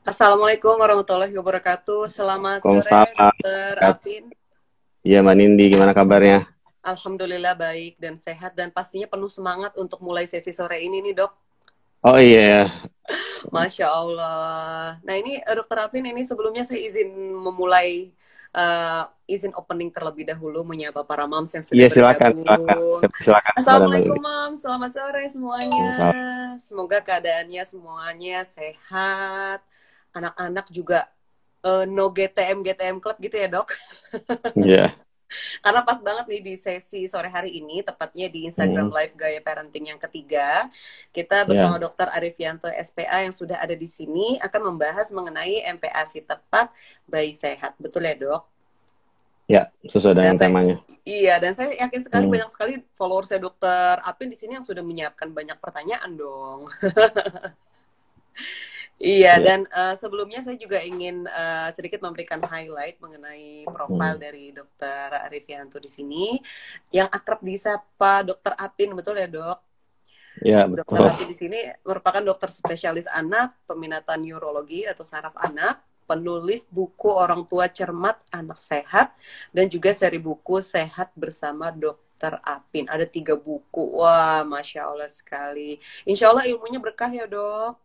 Assalamualaikum warahmatullahi wabarakatuh. Selamat sore, Waalaikumsalam. Dokter Apin. Iya, Mbak Nindi, gimana kabarnya? Alhamdulillah baik dan sehat dan pastinya penuh semangat untuk mulai sesi sore ini nih, Dok. Oh iya, Masya Allah. Nah ini Dokter Apin, ini sebelumnya saya izin memulai izin opening terlebih dahulu menyapa para moms yang sudah iya silakan, silakan, bergabung. silakan kepada Mbak Assalamualaikum Nindi. Mom, selamat sore semuanya. Waalaikumsalam. Semoga keadaannya semuanya sehat. Anak-anak juga no GTM GTM Club gitu ya, Dok. Iya, Karena pas banget nih di sesi sore hari ini, tepatnya di Instagram mm, Live Gaya Parenting yang ketiga, kita bersama iya, Dr. Arifianto SPA yang sudah ada di sini akan membahas mengenai MPASI tepat bayi sehat. Betul ya, Dok? ya, sesuai Dan dengan saya temanya. Iya, dan saya yakin sekali Hmm, banyak sekali follower saya Dr. Apin di sini yang sudah menyiapkan banyak pertanyaan dong. Iya, iya, dan sebelumnya saya juga ingin sedikit memberikan highlight mengenai profil hmm, dari Dokter Arifianto di sini, yang akrab disapa Dokter Apin, betul ya, Dok? iya Dokter betul. Apin di sini merupakan dokter spesialis anak, peminatan neurologi atau saraf anak, penulis buku Orang Tua Cermat, Anak Sehat, dan juga seri buku Sehat Bersama Dokter Apin. Ada 3 buku. Wah, Masya Allah sekali. Insya Allah ilmunya berkah ya, Dok.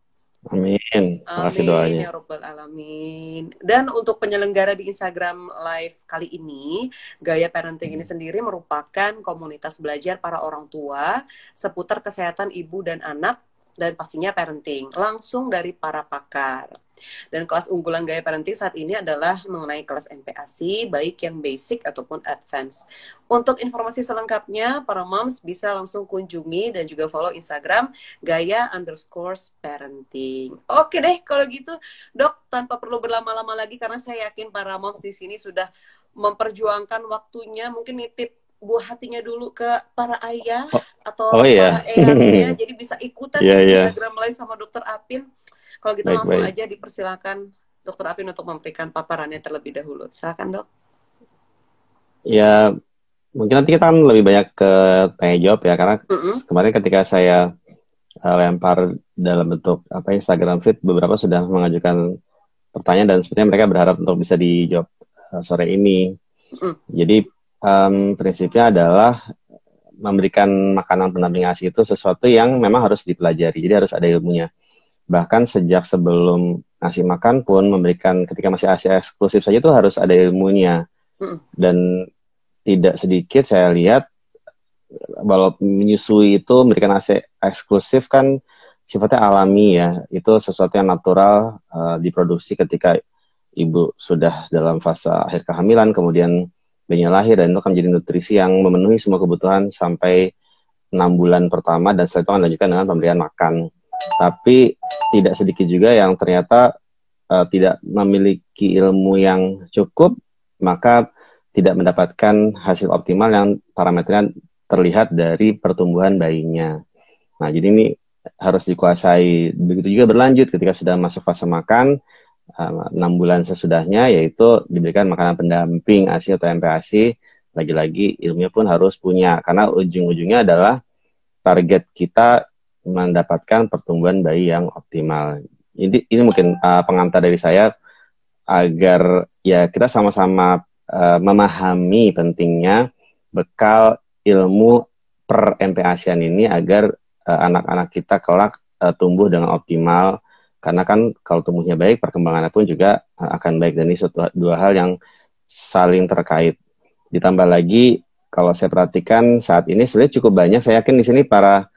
Amin, makasih Amin doanya. ya Robbal Alamin. Dan untuk penyelenggara di Instagram Live kali ini, Gaya Parenting ini Hmm, sendiri merupakan komunitas belajar para orang tua seputar kesehatan ibu dan anak dan pastinya parenting langsung dari para pakar. Dan kelas unggulan Gaya Parenting saat ini adalah mengenai kelas MPASI, baik yang basic ataupun advance. Untuk informasi selengkapnya, para moms bisa langsung kunjungi dan juga follow Instagram Gaya_parenting. Oke deh, kalau gitu, Dok, tanpa perlu berlama-lama lagi, karena saya yakin para moms di sini sudah memperjuangkan waktunya, mungkin nitip buah hatinya dulu ke para ayah Oh, oh atau iya, para eyangnya, jadi bisa ikutan iya, nih iya, Instagram Live sama Dokter Apin. Kalau gitu langsung baik-baik. aja dipersilakan Dokter Apin untuk memberikan paparannya terlebih dahulu. Silakan, Dok. Ya, mungkin nanti kita kan lebih banyak ke tanya jawab ya, karena Mm-mm. kemarin ketika saya lempar dalam bentuk apa Instagram feed, beberapa sudah mengajukan pertanyaan dan sepertinya mereka berharap untuk bisa dijawab sore ini. Mm-mm. Jadi prinsipnya adalah memberikan makanan pendamping ASI itu sesuatu yang memang harus dipelajari. Jadi harus ada ilmunya. Bahkan sejak sebelum ngasih makan pun memberikan ketika masih ASI eksklusif saja itu harus ada ilmunya. Mm-mm. Dan tidak sedikit saya lihat walau menyusui itu memberikan ASI eksklusif kan sifatnya alami ya. Itu sesuatu yang natural diproduksi ketika ibu sudah dalam fase akhir kehamilan, kemudian bayinya lahir, dan itu akan menjadi nutrisi yang memenuhi semua kebutuhan sampai 6 bulan pertama, dan setelah itu akan dilanjutkan dengan pemberian makan. Tapi tidak sedikit juga yang ternyata tidak memiliki ilmu yang cukup, maka tidak mendapatkan hasil optimal yang parameternya terlihat dari pertumbuhan bayinya. Nah, jadi ini harus dikuasai. Begitu juga berlanjut ketika sudah masuk fase makan, 6 bulan sesudahnya, yaitu diberikan makanan pendamping ASI atau MPASI. Lagi-lagi ilmunya pun harus punya, karena ujung-ujungnya adalah target kita mendapatkan pertumbuhan bayi yang optimal. Ini mungkin pengantar dari saya agar ya kita sama-sama memahami pentingnya bekal ilmu per MPASian ini agar anak-anak kita kelak tumbuh dengan optimal, karena kan kalau tumbuhnya baik perkembangannya pun juga akan baik, dan ini dua hal yang saling terkait. Ditambah lagi kalau saya perhatikan saat ini sebenarnya cukup banyak, saya yakin di sini para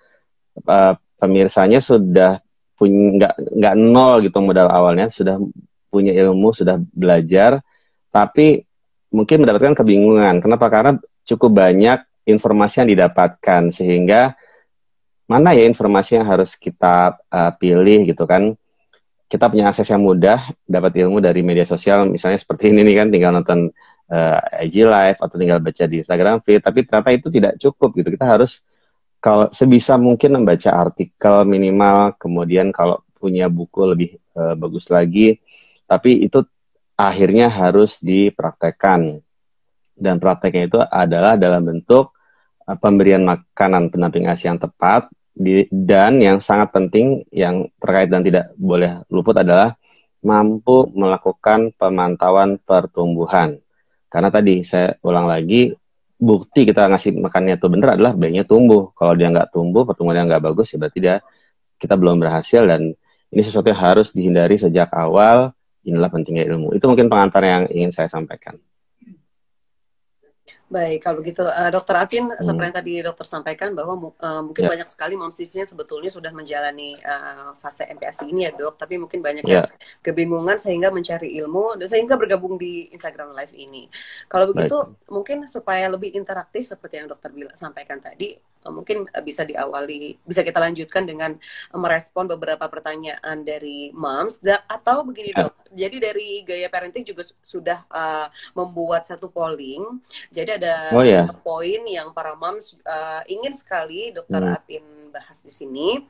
pemirsanya sudah punya nggak nol gitu modal awalnya, sudah punya ilmu, sudah belajar, tapi mungkin mendapatkan kebingungan. Kenapa? Karena cukup banyak informasi yang didapatkan, sehingga mana ya informasi yang harus kita pilih gitu kan. Kita punya akses yang mudah, dapat ilmu dari media sosial, misalnya seperti ini nih kan, tinggal nonton IG Live atau tinggal baca di Instagram feed, tapi ternyata itu tidak cukup gitu. Kita harus kalau sebisa mungkin membaca artikel minimal, kemudian kalau punya buku lebih bagus lagi, tapi itu akhirnya harus dipraktekkan. Dan prakteknya itu adalah dalam bentuk pemberian makanan pendamping ASI yang tepat, dan yang sangat penting yang terkait dan tidak boleh luput adalah mampu melakukan pemantauan pertumbuhan. Karena tadi saya ulang lagi, bukti kita ngasih makannya itu bener adalah bayinya tumbuh. Kalau dia nggak tumbuh, pertumbuhannya nggak bagus, ya berarti kita belum berhasil, dan ini sesuatu yang harus dihindari sejak awal. Inilah pentingnya ilmu. Itu mungkin pengantar yang ingin saya sampaikan. Baik, kalau begitu Dokter Apin, seperti yang tadi dokter sampaikan bahwa mungkin banyak sekali moms di sini sebetulnya sudah menjalani fase MPASI ini ya dok, tapi mungkin banyak yang kebingungan sehingga mencari ilmu dan sehingga bergabung di Instagram Live ini. Kalau begitu mungkin supaya lebih interaktif seperti yang dokter sampaikan tadi, mungkin bisa kita lanjutkan dengan merespon beberapa pertanyaan dari moms, atau begini dok, jadi dari Gaya Parenting juga sudah membuat satu polling, jadi ada 5 poin yang para moms ingin sekali dokter Apin bahas di sini.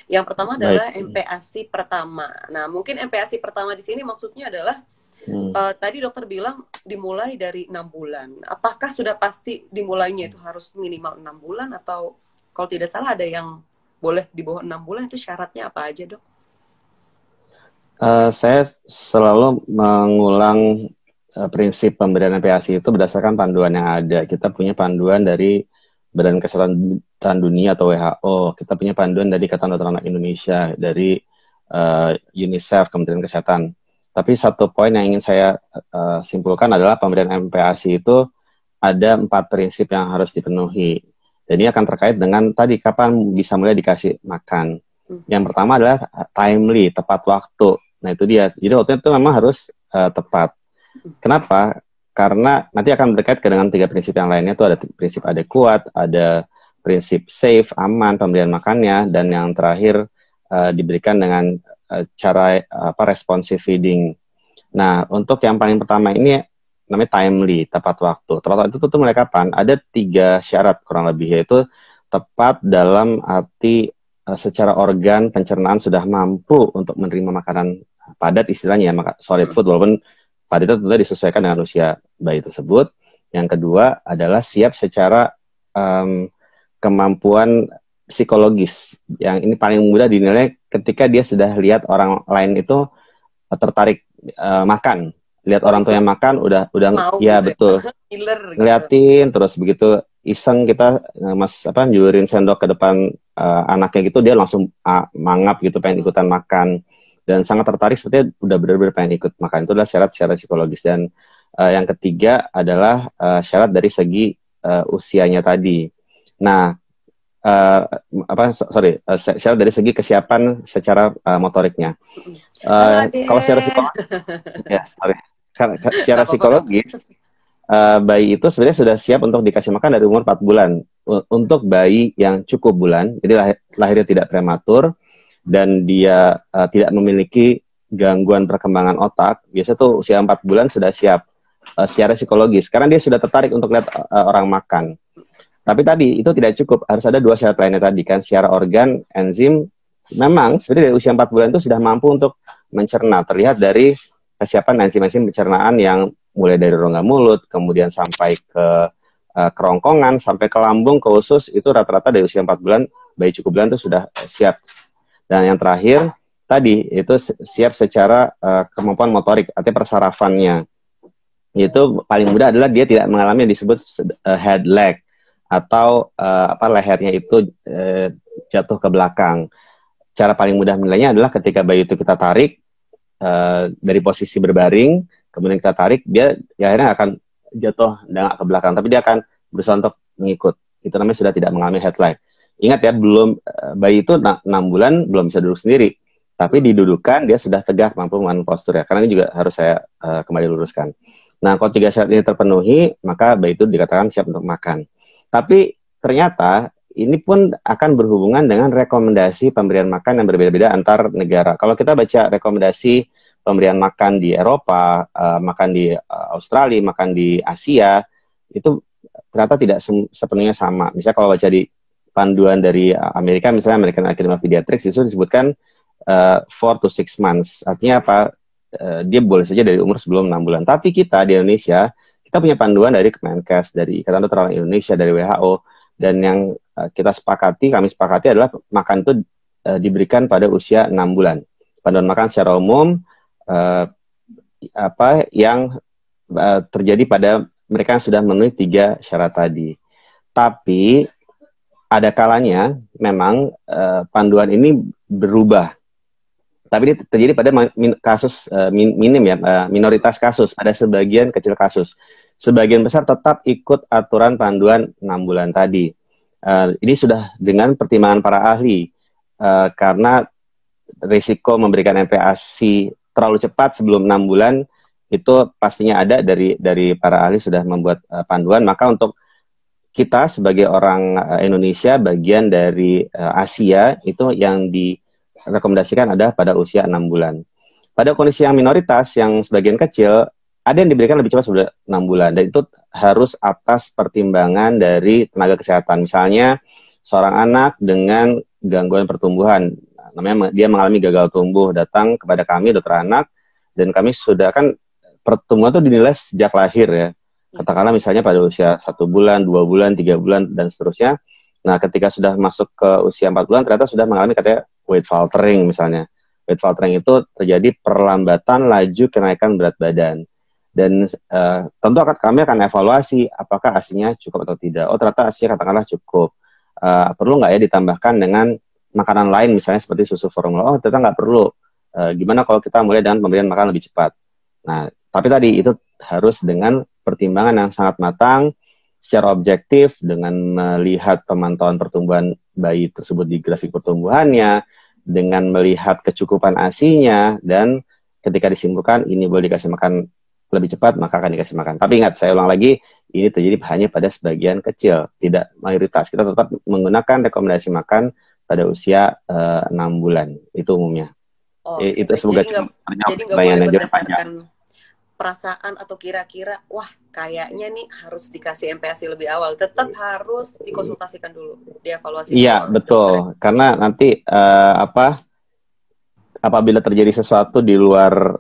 Yang pertama adalah MPASI pertama. Nah, mungkin MPASI pertama di sini maksudnya adalah tadi dokter bilang dimulai dari 6 bulan. Apakah sudah pasti dimulainya itu harus minimal 6 bulan atau kalau tidak salah ada yang boleh di bawah 6 bulan, itu syaratnya apa aja dok? Saya selalu mengulang prinsip pemberian MPASI itu berdasarkan panduan yang ada. Kita punya panduan dari Badan Kesehatan Dunia atau WHO. Kita punya panduan dari Ikatan Dokter Anak Indonesia, dari UNICEF, Kementerian Kesehatan. Tapi satu poin yang ingin saya simpulkan adalah pemberian MPASI itu ada 4 prinsip yang harus dipenuhi. Dan ini akan terkait dengan tadi kapan bisa mulai dikasih makan. Yang pertama adalah timely, tepat waktu. Nah itu dia. Jadi waktunya itu memang harus tepat. Kenapa? Karena nanti akan berkait dengan 3 prinsip yang lainnya. Itu ada prinsip adekuat, ada prinsip safe, aman pemberian makannya, dan yang terakhir diberikan dengan cara responsive feeding. Nah untuk yang paling pertama ini namanya timely, tepat waktu. Tepat waktu itu mulai kapan? Ada 3 syarat kurang lebih, yaitu tepat dalam arti secara organ pencernaan sudah mampu untuk menerima makanan padat, istilahnya solid food, walaupun padat itu tentu disesuaikan dengan usia bayi tersebut. Yang kedua adalah siap secara kemampuan psikologis. Yang ini paling mudah dinilai ketika dia sudah lihat orang lain itu tertarik makan. Lihat orang tua yang makan udah ya gitu, betul. Ngeliatin terus begitu iseng kita nyuruhin sendok ke depan anaknya gitu, dia langsung mangap gitu, pengen ikutan makan dan sangat tertarik, sepertinya udah benar-benar pengen ikut makan. Itu adalah syarat psikologis. Dan yang ketiga adalah syarat dari segi usianya tadi. Nah, syarat dari segi kesiapan secara motoriknya. Kalau secara psikologis, secara psikologis, bayi itu sebenarnya sudah siap untuk dikasih makan dari umur 4 bulan. Untuk bayi yang cukup bulan, jadi lahirnya tidak prematur, dan dia tidak memiliki gangguan perkembangan otak, biasa tuh usia 4 bulan sudah siap secara psikologis, karena dia sudah tertarik untuk lihat orang makan. Tapi tadi itu tidak cukup, harus ada 2 syarat lainnya tadi kan, secara organ, enzim. Memang sebenarnya dari usia 4 bulan itu sudah mampu untuk mencerna, terlihat dari kesiapan enzim-enzim pencernaan yang mulai dari rongga mulut, kemudian sampai ke kerongkongan, sampai ke lambung, ke usus, itu rata-rata dari usia 4 bulan, bayi cukup bulan itu sudah siap. Dan yang terakhir, tadi itu siap secara kemampuan motorik, artinya persarafannya. Itu paling mudah adalah dia tidak mengalami yang disebut head lag, atau lehernya itu jatuh ke belakang. Cara paling mudah menilainya adalah ketika bayi itu kita tarik dari posisi berbaring, kemudian kita tarik, dia akhirnya akan jatuh dan ke belakang, tapi dia akan berusaha untuk mengikut. Itu namanya sudah tidak mengalami head lag. Ingat ya, belum bayi itu 6 bulan belum bisa duduk sendiri, tapi didudukan dia sudah tegak, mampu mengatur postur ya. Karena ini juga harus saya kembali luruskan. Nah, kalau 3 syarat ini terpenuhi, maka bayi itu dikatakan siap untuk makan. Tapi ternyata ini pun akan berhubungan dengan rekomendasi pemberian makan yang berbeda-beda antar negara. Kalau kita baca rekomendasi pemberian makan di Eropa, makan di Australia, makan di Asia, itu ternyata tidak sepenuhnya sama. Misalnya kalau baca di panduan dari Amerika, misalnya American Academy of Pediatrics, itu disebutkan 4 to 6 months. Artinya apa? Dia boleh saja dari umur sebelum 6 bulan. Tapi kita di Indonesia, kita punya panduan dari Kemenkes, dari Ikatan Dokter Anak Indonesia, dari WHO, dan yang kami sepakati adalah makan itu diberikan pada usia 6 bulan. Panduan makan secara umum uh, apa yang terjadi pada mereka yang sudah memenuhi 3 syarat tadi. Tapi ada kalanya memang panduan ini berubah. Tapi ini terjadi pada kasus minim ya, minoritas kasus, ada sebagian kecil kasus. Sebagian besar tetap ikut aturan panduan 6 bulan tadi. Ini sudah dengan pertimbangan para ahli, karena risiko memberikan MPASI terlalu cepat sebelum 6 bulan itu pastinya ada dari para ahli sudah membuat panduan. Maka untuk kita sebagai orang Indonesia, bagian dari Asia, itu yang direkomendasikan ada pada usia 6 bulan. Pada kondisi yang minoritas, yang sebagian kecil, ada yang diberikan lebih cepat sudah 6 bulan. Dan itu harus atas pertimbangan dari tenaga kesehatan. Misalnya, seorang anak dengan gangguan pertumbuhan, namanya dia mengalami gagal tumbuh, datang kepada kami, dokter anak, dan kami sudah kan, pertumbuhan itu dinilai sejak lahir ya. Katakanlah misalnya pada usia 1 bulan, 2 bulan, 3 bulan, dan seterusnya. Nah, ketika sudah masuk ke usia 4 bulan, ternyata sudah mengalami katanya weight faltering misalnya. Weight faltering itu terjadi perlambatan laju kenaikan berat badan. Dan tentu kami akan evaluasi apakah ASI-nya cukup atau tidak. Oh, ternyata ASI-nya katakanlah cukup. Perlu nggak ya ditambahkan dengan makanan lain, misalnya seperti susu formula. Oh, ternyata nggak perlu. Gimana kalau kita mulai dengan pemberian makanan lebih cepat? Nah, tapi tadi itu harus dengan pertimbangan yang sangat matang, secara objektif, dengan melihat pemantauan pertumbuhan bayi tersebut di grafik pertumbuhannya, dengan melihat kecukupan ASI-nya, dan ketika disimpulkan ini boleh dikasih makan lebih cepat, maka akan dikasih makan. Tapi ingat, saya ulang lagi, ini terjadi hanya pada sebagian kecil, tidak mayoritas. Kita tetap menggunakan rekomendasi makan pada usia 6 bulan, itu umumnya. Itu semoga jadi nggak boleh berdasarkan perasaan atau kira-kira, wah kayaknya nih harus dikasih MPASI lebih awal. Tetap harus dikonsultasikan dulu, dievaluasi. Iya, betul. Karena nanti apabila terjadi sesuatu di luar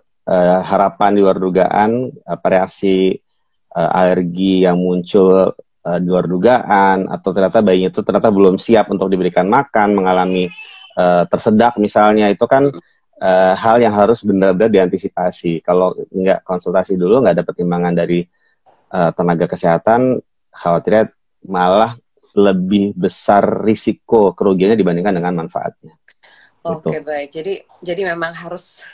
harapan, di luar dugaan, reaksi alergi yang muncul di luar dugaan, atau ternyata bayinya itu ternyata belum siap untuk diberikan makan, mengalami tersedak misalnya, itu kan hal yang harus benar-benar diantisipasi. Kalau nggak konsultasi dulu, nggak ada pertimbangan dari tenaga kesehatan, khawatirnya malah lebih besar risiko kerugiannya dibandingkan dengan manfaatnya. Oke, baik. Jadi memang harus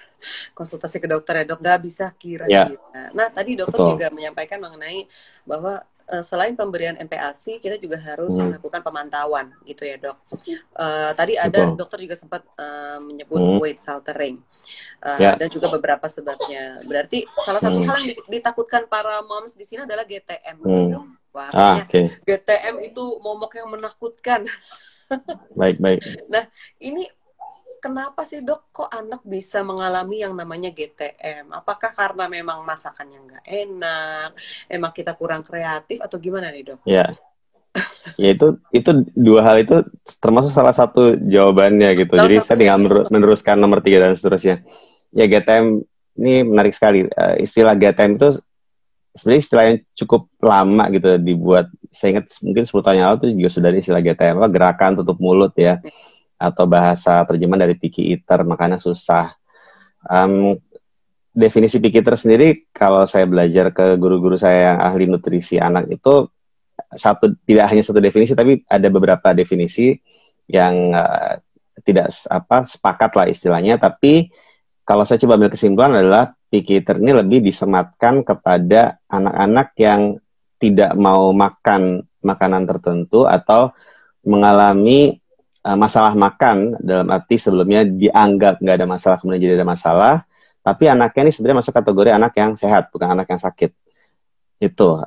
konsultasi ke dokter ya, dok. Nggak bisa kira-kira. Ya. Nah, tadi dokter juga menyampaikan mengenai bahwa selain pemberian MPASI, kita juga harus melakukan pemantauan, gitu ya, dok. Tadi ada dokter juga sempat menyebut weight faltering, dan juga beberapa sebabnya. Berarti salah satu hal yang ditakutkan para moms di sini adalah GTM, dok. Wah, GTM itu momok yang menakutkan. Baik. Nah, ini kenapa sih, dok, kok anak bisa mengalami yang namanya GTM? Apakah karena memang masakannya nggak enak, emang kita kurang kreatif, atau gimana nih, dok? Ya itu dua hal itu termasuk salah satu jawabannya gitu. Jadi saya tinggal meneruskan nomor 3 dan seterusnya. Ya, GTM ini menarik sekali. Istilah GTM itu sebenarnya istilah yang cukup lama gitu dibuat. Saya ingat mungkin 10 tahun yang lalu itu juga sudah ada istilah GTM, gerakan tutup mulut ya. Atau bahasa terjemahan dari picky eater, makanya susah. Definisi picky eater sendiri, kalau saya belajar ke guru-guru saya yang ahli nutrisi anak itu, tidak hanya satu definisi, tapi ada beberapa definisi yang tidak sepakat lah istilahnya. Tapi kalau saya coba ambil kesimpulan adalah picky eater ini lebih disematkan kepada anak-anak yang tidak mau makan makanan tertentu atau mengalami masalah makan, dalam arti sebelumnya dianggap nggak ada masalah, kemudian jadi ada masalah, tapi anaknya ini sebenarnya masuk kategori anak yang sehat, bukan anak yang sakit. Itu.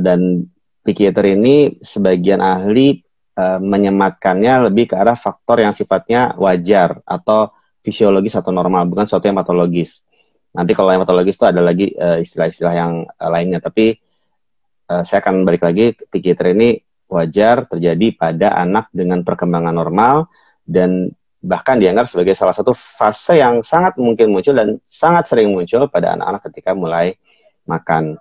Dan picky eater ini sebagian ahli menyematkannya lebih ke arah faktor yang sifatnya wajar atau fisiologis atau normal, bukan sesuatu yang patologis. Nanti kalau yang patologis itu ada lagi istilah-istilah yang lainnya, tapi saya akan balik lagi, picky eater ini wajar terjadi pada anak dengan perkembangan normal dan bahkan dianggap sebagai salah satu fase yang sangat mungkin muncul dan sangat sering muncul pada anak-anak ketika mulai makan.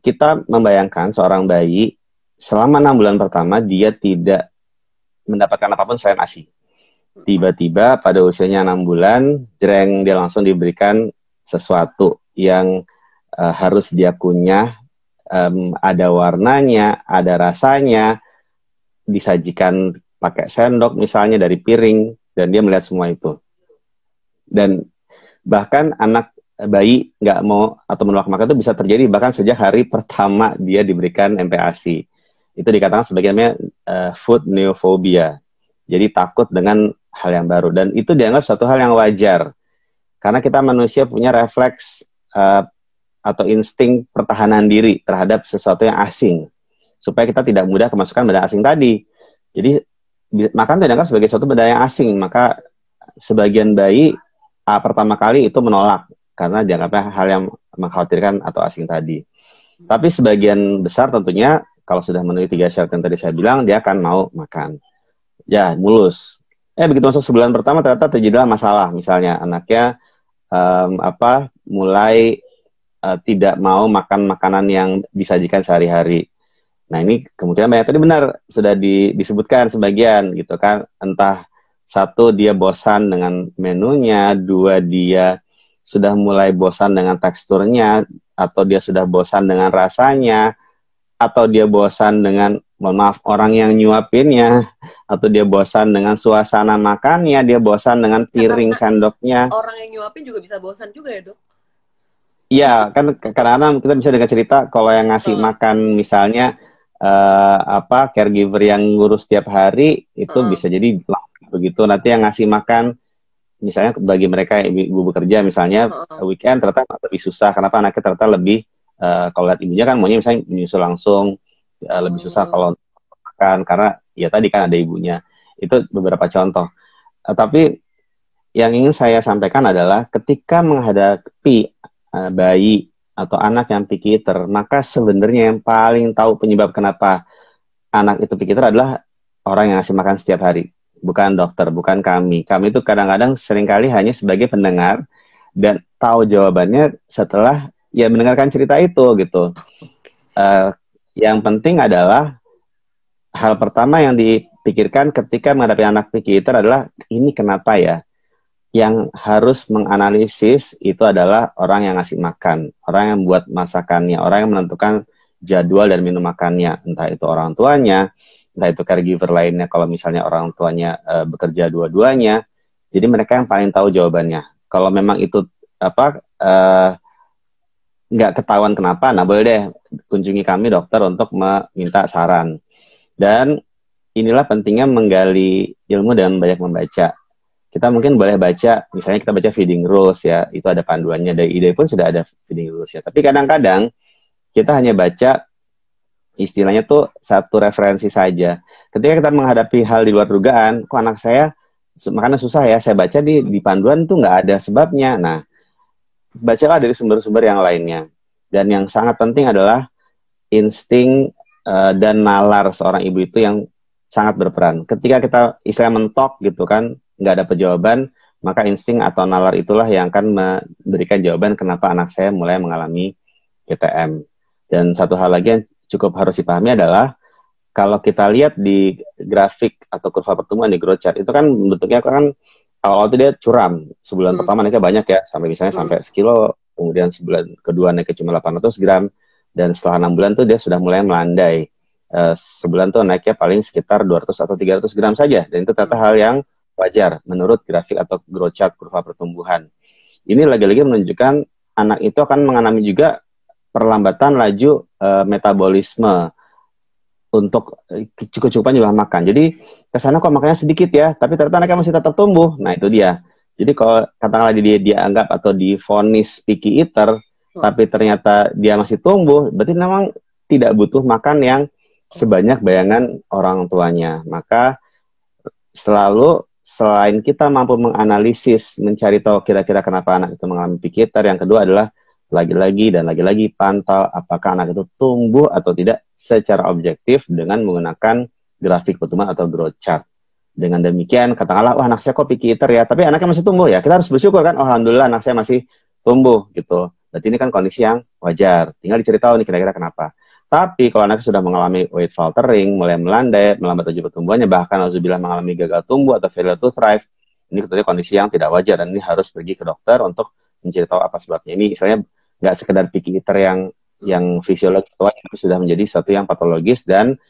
Kita membayangkan seorang bayi selama 6 bulan pertama dia tidak mendapatkan apapun selain ASI. Tiba-tiba pada usianya 6 bulan, jreng, dia langsung diberikan sesuatu yang harus dia kunyah, ada warnanya, ada rasanya, disajikan pakai sendok misalnya dari piring, dan dia melihat semua itu. Dan bahkan anak bayi nggak mau atau menolak makan itu bisa terjadi bahkan sejak hari pertama dia diberikan MPASI. Itu dikatakan sebagai food neophobia. Jadi takut dengan hal yang baru. Dan itu dianggap suatu hal yang wajar. Karena kita manusia punya refleks atau insting pertahanan diri terhadap sesuatu yang asing. Supaya kita tidak mudah kemasukan benda asing tadi. Jadi makan itu dianggap sebagai suatu benda yang asing. Maka sebagian bayi pertama kali itu menolak. Karena dianggapnya hal yang mengkhawatirkan atau asing tadi. Tapi sebagian besar tentunya kalau sudah memenuhi 3 syarat yang tadi saya bilang, dia akan mau makan. Ya, mulus. Begitu masuk sebulan pertama ternyata terjadilah masalah. Misalnya anaknya mulai tidak mau makan makanan yang disajikan sehari-hari. Nah, ini kemungkinan banyak tadi benar sudah disebutkan sebagian gitu kan. Entah satu dia bosan dengan menunya, dua dia sudah mulai bosan dengan teksturnya, atau dia sudah bosan dengan rasanya, atau dia bosan dengan, mohon maaf, orang yang nyuapinnya, atau dia bosan dengan suasana makannya, dia bosan dengan piring sendoknya. Orang yang nyuapin juga bisa bosan juga ya, Dok? Iya, kan kadang-kadang kita bisa dengar cerita kalau yang ngasih makan misalnya caregiver yang ngurus tiap hari itu bisa jadi begitu. Nanti yang ngasih makan misalnya bagi mereka ibu bekerja misalnya weekend ternyata lebih susah. Kenapa? Anaknya ternyata lebih kalau lihat ibunya kan maunya misalnya menyusul langsung, lebih susah kalau makan karena ya tadi kan ada ibunya. Itu beberapa contoh. Tapi yang ingin saya sampaikan adalah ketika menghadapi bayi atau anak yang picky eater, maka sebenarnya yang paling tahu penyebab kenapa anak itu picky eater adalah orang yang ngasih makan setiap hari. Bukan dokter, bukan kami. Kami itu kadang-kadang seringkali hanya sebagai pendengar dan tahu jawabannya setelah ya mendengarkan cerita itu gitu. Yang penting adalah hal pertama yang dipikirkan ketika menghadapi anak picky eater adalah ini kenapa ya? Yang harus menganalisis itu adalah orang yang ngasih makan, orang yang buat masakannya, orang yang menentukan jadwal dan menu makannya, entah itu orang tuanya, entah itu caregiver lainnya kalau misalnya orang tuanya bekerja dua-duanya. Jadi mereka yang paling tahu jawabannya. Kalau memang itu nggak ketahuan kenapa, nah boleh deh kunjungi kami dokter untuk meminta saran. Dan inilah pentingnya menggali ilmu dan banyak membaca. Kita mungkin boleh baca, misalnya kita baca feeding rules ya, itu ada panduannya, dari IDEA pun sudah ada feeding rules ya. Tapi kadang-kadang kita hanya baca istilahnya tuh satu referensi saja. Ketika kita menghadapi hal di luar dugaan, kok anak saya makannya susah ya, saya baca di panduan tuh nggak ada sebabnya. Nah, bacalah dari sumber-sumber yang lainnya. Dan yang sangat penting adalah insting dan nalar seorang ibu itu yang sangat berperan. Ketika kita istilah mentok gitu kan, nggak dapat jawaban, maka insting atau nalar itulah yang akan memberikan jawaban kenapa anak saya mulai mengalami PTM. Dan satu hal lagi yang cukup harus dipahami adalah kalau kita lihat di grafik atau kurva pertumbuhan di growth chart itu kan bentuknya kan awal-awal itu dia curam. Sebulan pertama naiknya banyak ya, sampai misalnya sampai sekilo, kemudian sebulan kedua naiknya cuma 800 gram, dan setelah 6 bulan tuh dia sudah mulai melandai. Sebulan tuh naiknya paling sekitar 200 atau 300 gram saja, dan itu ternyata hal yang wajar menurut grafik atau growth chart kurva pertumbuhan. Ini lagi-lagi menunjukkan anak itu akan mengalami juga perlambatan laju metabolisme untuk kecukupan jumlah makan. Jadi kesana kok makannya sedikit ya, tapi ternyata anaknya masih tetap tumbuh. Nah itu dia. Jadi kalau katakanlah dia dianggap atau divonis picky eater, tapi ternyata dia masih tumbuh, berarti memang tidak butuh makan yang sebanyak bayangan orang tuanya. Maka selalu selain kita mampu menganalisis, mencari tahu kira-kira kenapa anak itu mengalami picky eater, yang kedua adalah lagi-lagi dan lagi-lagi pantau apakah anak itu tumbuh atau tidak secara objektif dengan menggunakan grafik pertumbuhan atau growth chart. Dengan demikian, katakanlah, wah anak saya kok picky eater ya, tapi anaknya masih tumbuh ya, kita harus bersyukur kan, oh, alhamdulillah anak saya masih tumbuh gitu. Berarti ini kan kondisi yang wajar, tinggal dicari tahu nih kira-kira kenapa. Tapi kalau anak sudah mengalami weight faltering, mulai melandai, melambat laju pertumbuhannya, bahkan alhamdulillah mengalami gagal tumbuh atau failure to thrive, ini tentunya kondisi yang tidak wajar dan ini harus pergi ke dokter untuk mencari tahu apa sebabnya. Ini misalnya nggak sekedar picky eater yang fisiologis, tapi sudah menjadi sesuatu yang patologis dan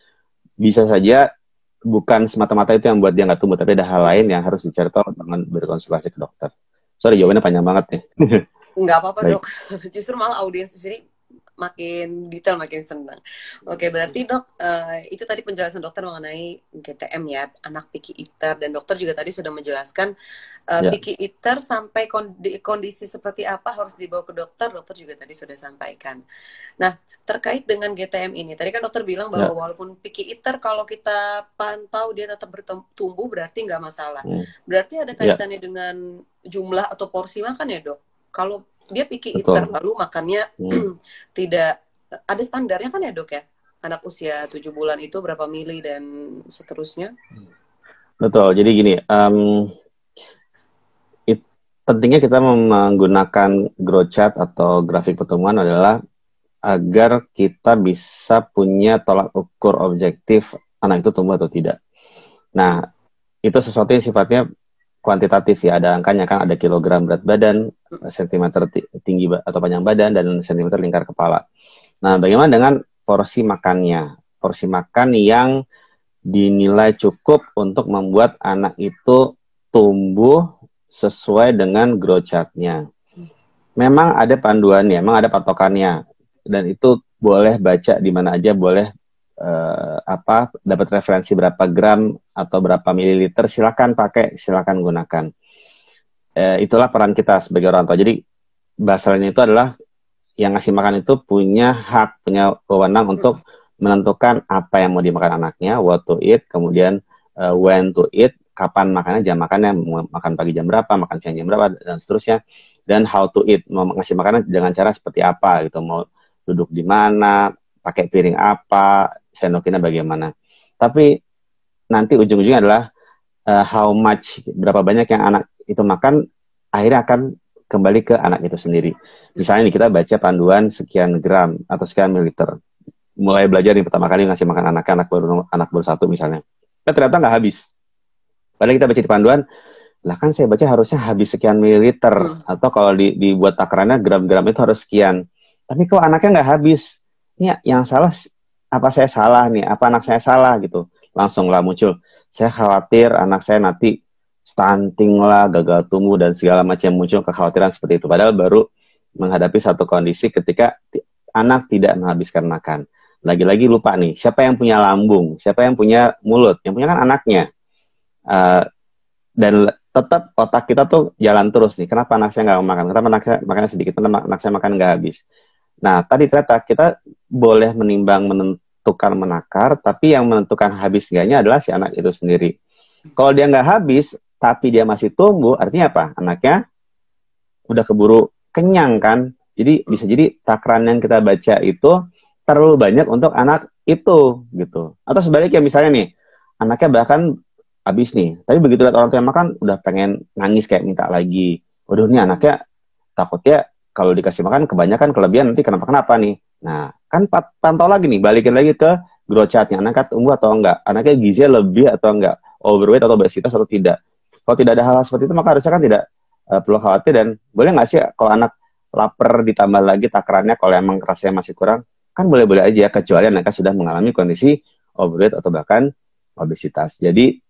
bisa saja bukan semata-mata itu yang buat dia nggak tumbuh, tapi ada hal lain yang harus dicari tahu dengan berkonsultasi ke dokter. Sorry, jawabannya panjang banget nih. Nggak apa-apa Baik. dok, justru malah audiens di sini makin detail, makin senang. Oke, berarti dok, itu tadi penjelasan dokter mengenai GTM ya, anak picky eater, dan dokter juga tadi sudah menjelaskan Ya. picky eater sampai kondisi seperti apa harus dibawa ke dokter, dokter juga tadi sudah sampaikan. Nah, terkait dengan GTM ini, tadi kan dokter bilang bahwa walaupun picky eater kalau kita pantau dia tetap bertumbuh berarti nggak masalah. Berarti ada kaitannya dengan jumlah atau porsi makan ya dok? Kalau dia picky eater, lalu makannya tidak ada standarnya kan ya dok ya? Anak usia 7 bulan itu berapa mili dan seterusnya? Betul, jadi gini, pentingnya kita menggunakan growth chart atau grafik pertumbuhan adalah agar kita bisa punya tolak ukur objektif anak itu tumbuh atau tidak. Nah, itu sesuatu yang sifatnya kuantitatif ya, ada angkanya kan, ada kilogram berat badan, sentimeter tinggi atau panjang badan, dan sentimeter lingkar kepala. Nah, bagaimana dengan porsi makannya? Porsi makan yang dinilai cukup untuk membuat anak itu tumbuh sesuai dengan growth chart-nya. Memang ada panduannya, memang ada patokannya, dan itu boleh baca di mana aja, boleh dapat referensi berapa gram atau berapa mililiter, silakan pakai, silakan gunakan. Itulah peran kita sebagai orang tua. Jadi bahasa lainnya itu adalah yang ngasih makan itu punya hak, punya wewenang untuk menentukan apa yang mau dimakan anaknya, what to eat, kemudian when to eat, kapan makannya, jam makannya, mau makan pagi jam berapa, makan siang jam berapa, dan seterusnya, dan how to eat, mau ngasih makanan dengan cara seperti apa gitu, mau duduk di mana, pakai piring apa, sendokinnya bagaimana. Tapi nanti ujung-ujungnya adalah how much, berapa banyak yang anak itu makan, akhirnya akan kembali ke anak itu sendiri. Misalnya nih, kita baca panduan sekian gram atau sekian mililiter. Mulai belajar nih pertama kali ngasih makan anak baru 1 misalnya. Tapi ternyata nggak habis. Padahal kita baca di panduan, lah kan saya baca harusnya habis sekian mililiter. Atau kalau dibuat takarannya gram-gram itu harus sekian. Tapi kok anaknya nggak habis? Ini yang salah, apa saya salah nih? Apa anak saya salah gitu? Langsung lah muncul. Saya khawatir anak saya nanti stunting lah, gagal tumbuh, dan segala macam, muncul kekhawatiran seperti itu. Padahal baru menghadapi satu kondisi ketika anak tidak menghabiskan makan. Lagi-lagi lupa nih, siapa yang punya lambung, siapa yang punya mulut, yang punya kan anaknya. Dan tetap otak kita tuh jalan terus nih, kenapa anak saya nggak makan, kenapa anak saya makannya sedikit, kenapa anak saya makan nggak habis. Nah, tadi ternyata kita boleh menimbang, menentukan, menakar, tapi yang menentukan habis enggaknya adalah si anak itu sendiri. Kalau dia nggak habis, tapi dia masih tumbuh, artinya apa? Anaknya udah keburu kenyang kan? Jadi bisa jadi takaran yang kita baca itu terlalu banyak untuk anak itu gitu. Atau sebaliknya, misalnya nih, anaknya bahkan habis nih, tapi begitu lihat orang tua yang makan udah pengen nangis kayak minta lagi. Waduh, nih anaknya takutnya kalau dikasih makan kebanyakan kelebihan nanti kenapa nih. Nah, kan pantau lagi nih, balikin lagi ke growth chart-nya, anaknya tumbuh atau enggak, anaknya gizinya lebih atau enggak, overweight atau obesitas atau tidak. Kalau tidak ada hal seperti itu, maka harusnya kan tidak perlu khawatir. Dan boleh nggak sih kalau anak lapar ditambah lagi takarannya, kalau emang rasanya masih kurang, kan boleh-boleh aja, kecuali anaknya sudah mengalami kondisi overweight atau bahkan obesitas. Jadi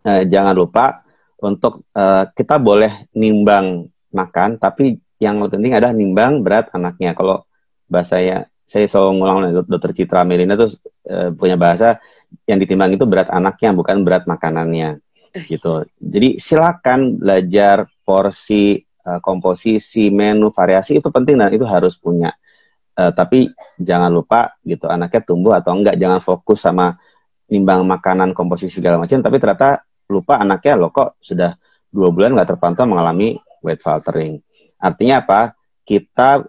jangan lupa untuk kita boleh nimbang makan, tapi yang penting adalah nimbang berat anaknya. Kalau bahasanya, saya selalu ngulang, Dokter Citra Melina tuh punya bahasa, yang ditimbang itu berat anaknya, bukan berat makanannya gitu. Jadi silakan belajar porsi, komposisi, menu, variasi, itu penting dan itu harus punya. Tapi jangan lupa gitu, anaknya tumbuh atau enggak. Jangan fokus sama nimbang makanan, komposisi segala macam, tapi ternyata lupa anaknya loh kok sudah 2 bulan nggak terpantau mengalami weight faltering. Artinya apa? Kita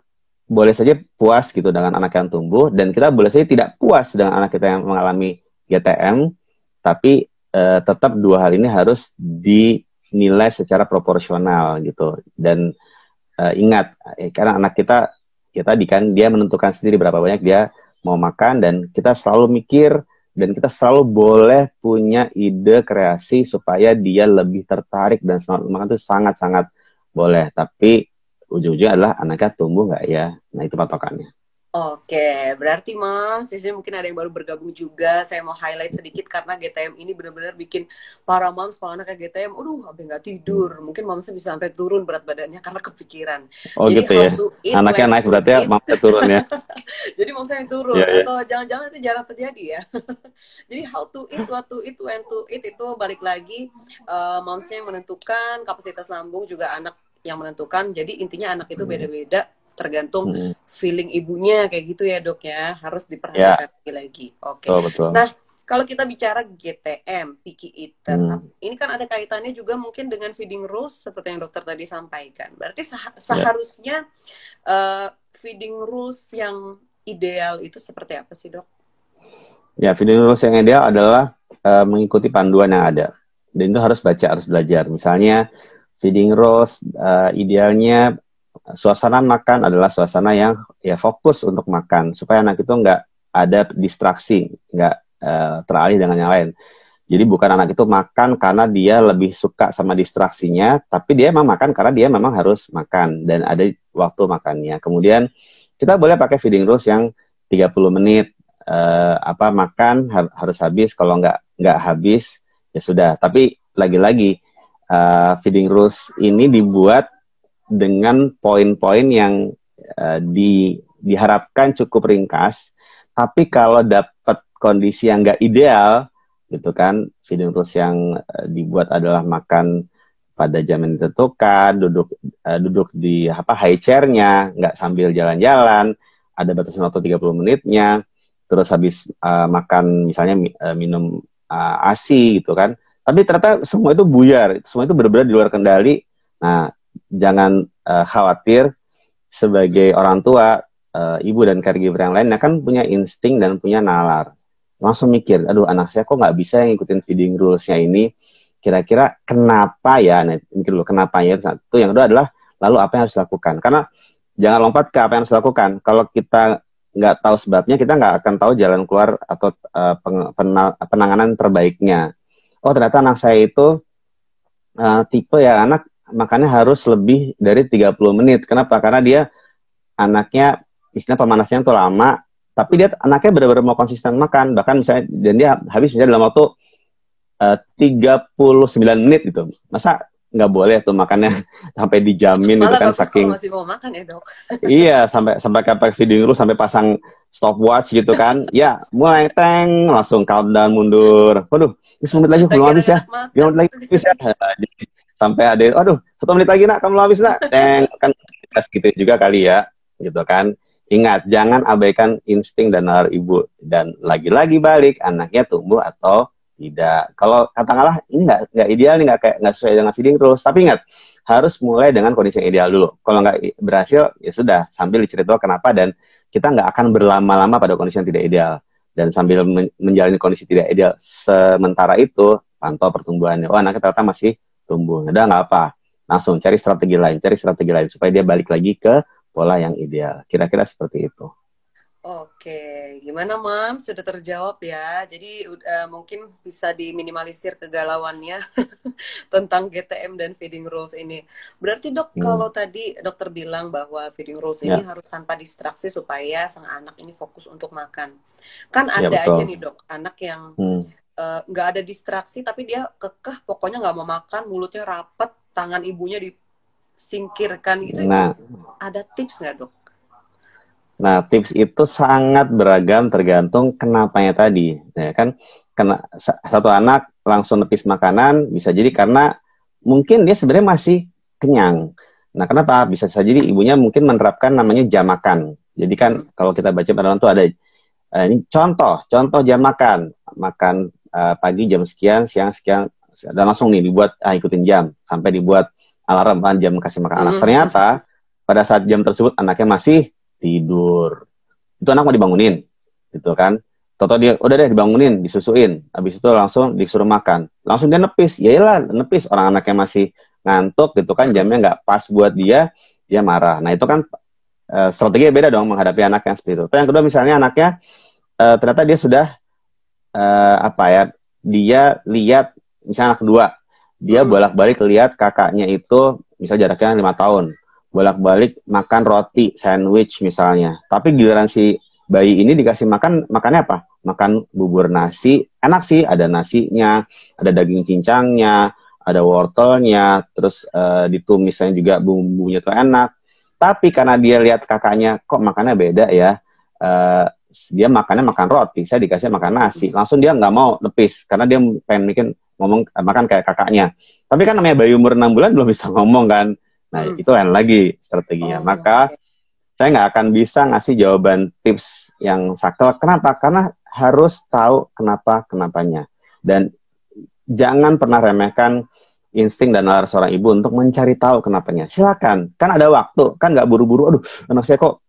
boleh saja puas gitu dengan anak yang tumbuh, dan kita boleh saja tidak puas dengan anak kita yang mengalami GTM, tapi tetap dua hal ini harus dinilai secara proporsional gitu. Dan ingat, karena anak kita tadi kan dia menentukan sendiri berapa banyak dia mau makan, dan kita selalu mikir dan kita selalu boleh punya ide kreasi supaya dia lebih tertarik dan semangat makan, itu sangat-sangat boleh. Tapi ujung-ujungnya adalah anaknya tumbuh nggak ya. Nah itu patokannya. Oke, berarti Mams, di sini mungkin ada yang baru bergabung juga. Saya mau highlight sedikit karena GTM ini benar-benar bikin para Mams kalau anaknya GTM, sampai nggak tidur. Mungkin Mamsnya bisa sampai turun berat badannya karena kepikiran. Oh Jadi gitu how ya. to eat, Anaknya when naik to berarti ya eat. mamanya turun ya. Jadi Mamsnya yang turun. Iya, iya. Atau jangan-jangan itu jarang terjadi ya. Jadi how to eat, what to eat, when to eat itu balik lagi Mamsnya yang menentukan, kapasitas lambung juga anak yang menentukan. Jadi intinya anak itu beda-beda tergantung feeling ibunya kayak gitu ya dok ya, harus diperhatikan lagi. Oke. Betul. Nah kalau kita bicara GTM, picky eater, ini kan ada kaitannya juga mungkin dengan feeding rules seperti yang dokter tadi sampaikan. Berarti seharusnya feeding rules yang ideal itu seperti apa sih dok? Ya, feeding rules yang ideal adalah mengikuti panduan yang ada. Dan itu harus baca, harus belajar. Misalnya feeding rules idealnya suasana makan adalah suasana yang ya fokus untuk makan supaya anak itu nggak ada distraksi, nggak teralih dengan yang lain. Jadi bukan anak itu makan karena dia lebih suka sama distraksinya, tapi dia memang makan karena dia memang harus makan dan ada waktu makannya. Kemudian kita boleh pakai feeding rules yang 30 menit makan harus habis, kalau nggak habis ya sudah. Tapi lagi-lagi feeding rules ini dibuat dengan poin-poin yang diharapkan cukup ringkas, tapi kalau dapat kondisi yang nggak ideal, gitu kan, feeding rules yang dibuat adalah makan pada jam yang ditentukan, duduk di high chair-nya, nggak sambil jalan-jalan, ada batasan waktu 30 menitnya, terus habis makan misalnya minum ASI gitu kan, tapi ternyata semua itu buyar, semua itu benar-benar di luar kendali. Nah, jangan khawatir, sebagai orang tua, ibu dan caregiver yang lainnya kan punya insting dan punya nalar. Langsung mikir, aduh anak saya kok nggak bisa ngikutin feeding rules-nya ini, kira-kira kenapa ya? Nah, mikir dulu kenapa ya. Satu, yang kedua adalah lalu apa yang harus dilakukan. Karena jangan lompat ke apa yang harus dilakukan. Kalau kita nggak tahu sebabnya, kita nggak akan tahu jalan keluar atau penanganan terbaiknya. Oh ternyata anak saya itu tipe ya anak makannya harus lebih dari 30 menit. Kenapa? Karena dia anaknya istilah pemanasnya tuh lama, tapi dia anaknya benar-benar mau konsisten makan, bahkan misalnya dan dia habis misalnya dalam waktu 39 menit gitu. Masa nggak boleh tuh makannya sampai dijamin gitu kan, saking masih mau makan ya dok. Iya, sampai kayak feeding rules, sampai pasang stopwatch gitu kan. Ya, mulai langsung countdown mundur. Waduh, 10 menit lagi belum habis ya. 5 menit lagi habis ya. Sampai ada, aduh, 1 menit lagi nak, kamu habis nak. Kan gitu juga kali ya, gitu kan. Ingat, jangan abaikan insting dan nalar ibu. Dan lagi-lagi balik, anaknya tumbuh atau tidak. Kalau katakanlah ini nggak ideal nih, nggak sesuai dengan feeding rules. Tapi ingat, harus mulai dengan kondisi yang ideal dulu. Kalau nggak berhasil, ya sudah, sambil diceritakan kenapa, dan kita nggak akan berlama-lama pada kondisi yang tidak ideal. Dan sambil menjalani kondisi tidak ideal, sementara itu, pantau pertumbuhannya. Oh, anaknya ternyata masih tumbuh. Udah nggak apa, langsung cari strategi lain, supaya dia balik lagi ke pola yang ideal. Kira-kira seperti itu. Oke, gimana Mam? Sudah terjawab ya. Jadi mungkin bisa diminimalisir kegalauannya tentang GTM dan feeding rules ini. Berarti dok, kalau tadi dokter bilang bahwa feeding rules ini harus tanpa distraksi supaya sang anak ini fokus untuk makan. Kan ada aja nih dok, anak yang nggak ada distraksi tapi dia kekeh, pokoknya nggak mau makan, mulutnya rapet, tangan ibunya disingkirkan gitu. Nah, ada tips nggak dok? Nah, tips itu sangat beragam tergantung kenapanya tadi. Ya kan, satu anak langsung nepis makanan bisa jadi karena mungkin dia sebenarnya masih kenyang. Nah, kenapa? Bisa saja jadi ibunya mungkin menerapkan namanya jam makan. Jadi kan kalau kita baca pada itu ada ini contoh jam makan. Makan pagi jam sekian, siang sekian, dan langsung nih dibuat ikutin jam sampai dibuat alarm kan jam kasih makan anak. Ternyata pada saat jam tersebut anaknya masih tidur. Itu anak mau dibangunin, gitu kan. Toto dia, udah deh dibangunin, disusuin. Habis itu langsung disuruh makan. Langsung dia nepis. Yaelah, nepis. Orang anaknya masih ngantuk, gitu kan. Jamnya nggak pas buat dia marah. Nah, itu kan strateginya beda dong menghadapi anak yang seperti itu. Yang kedua, misalnya anaknya ternyata dia sudah dia lihat, misalnya anak kedua, dia bolak-balik lihat kakaknya itu, misalnya jaraknya 5 tahun. bolak-balik makan roti, sandwich misalnya. Tapi giliran si bayi ini dikasih makannya apa? Makan bubur nasi, enak sih, ada nasinya, ada daging cincangnya, ada wortelnya, terus ditumisnya juga bumbunya tuh enak. Tapi karena dia lihat kakaknya kok makannya beda ya, dia makannya makan roti, saya dikasih makan nasi, langsung dia nggak mau lepis karena dia pengen ngomong makan kayak kakaknya. Tapi kan namanya bayi umur 6 bulan belum bisa ngomong kan. Nah, itu lain lagi strateginya. Maka saya nggak akan bisa ngasih jawaban tips yang saklek. Kenapa? Karena harus tahu kenapanya. Dan jangan pernah remehkan insting dan nalar seorang ibu untuk mencari tahu kenapanya. Silakan, kan ada waktu, kan nggak buru-buru. Aduh, anak saya kok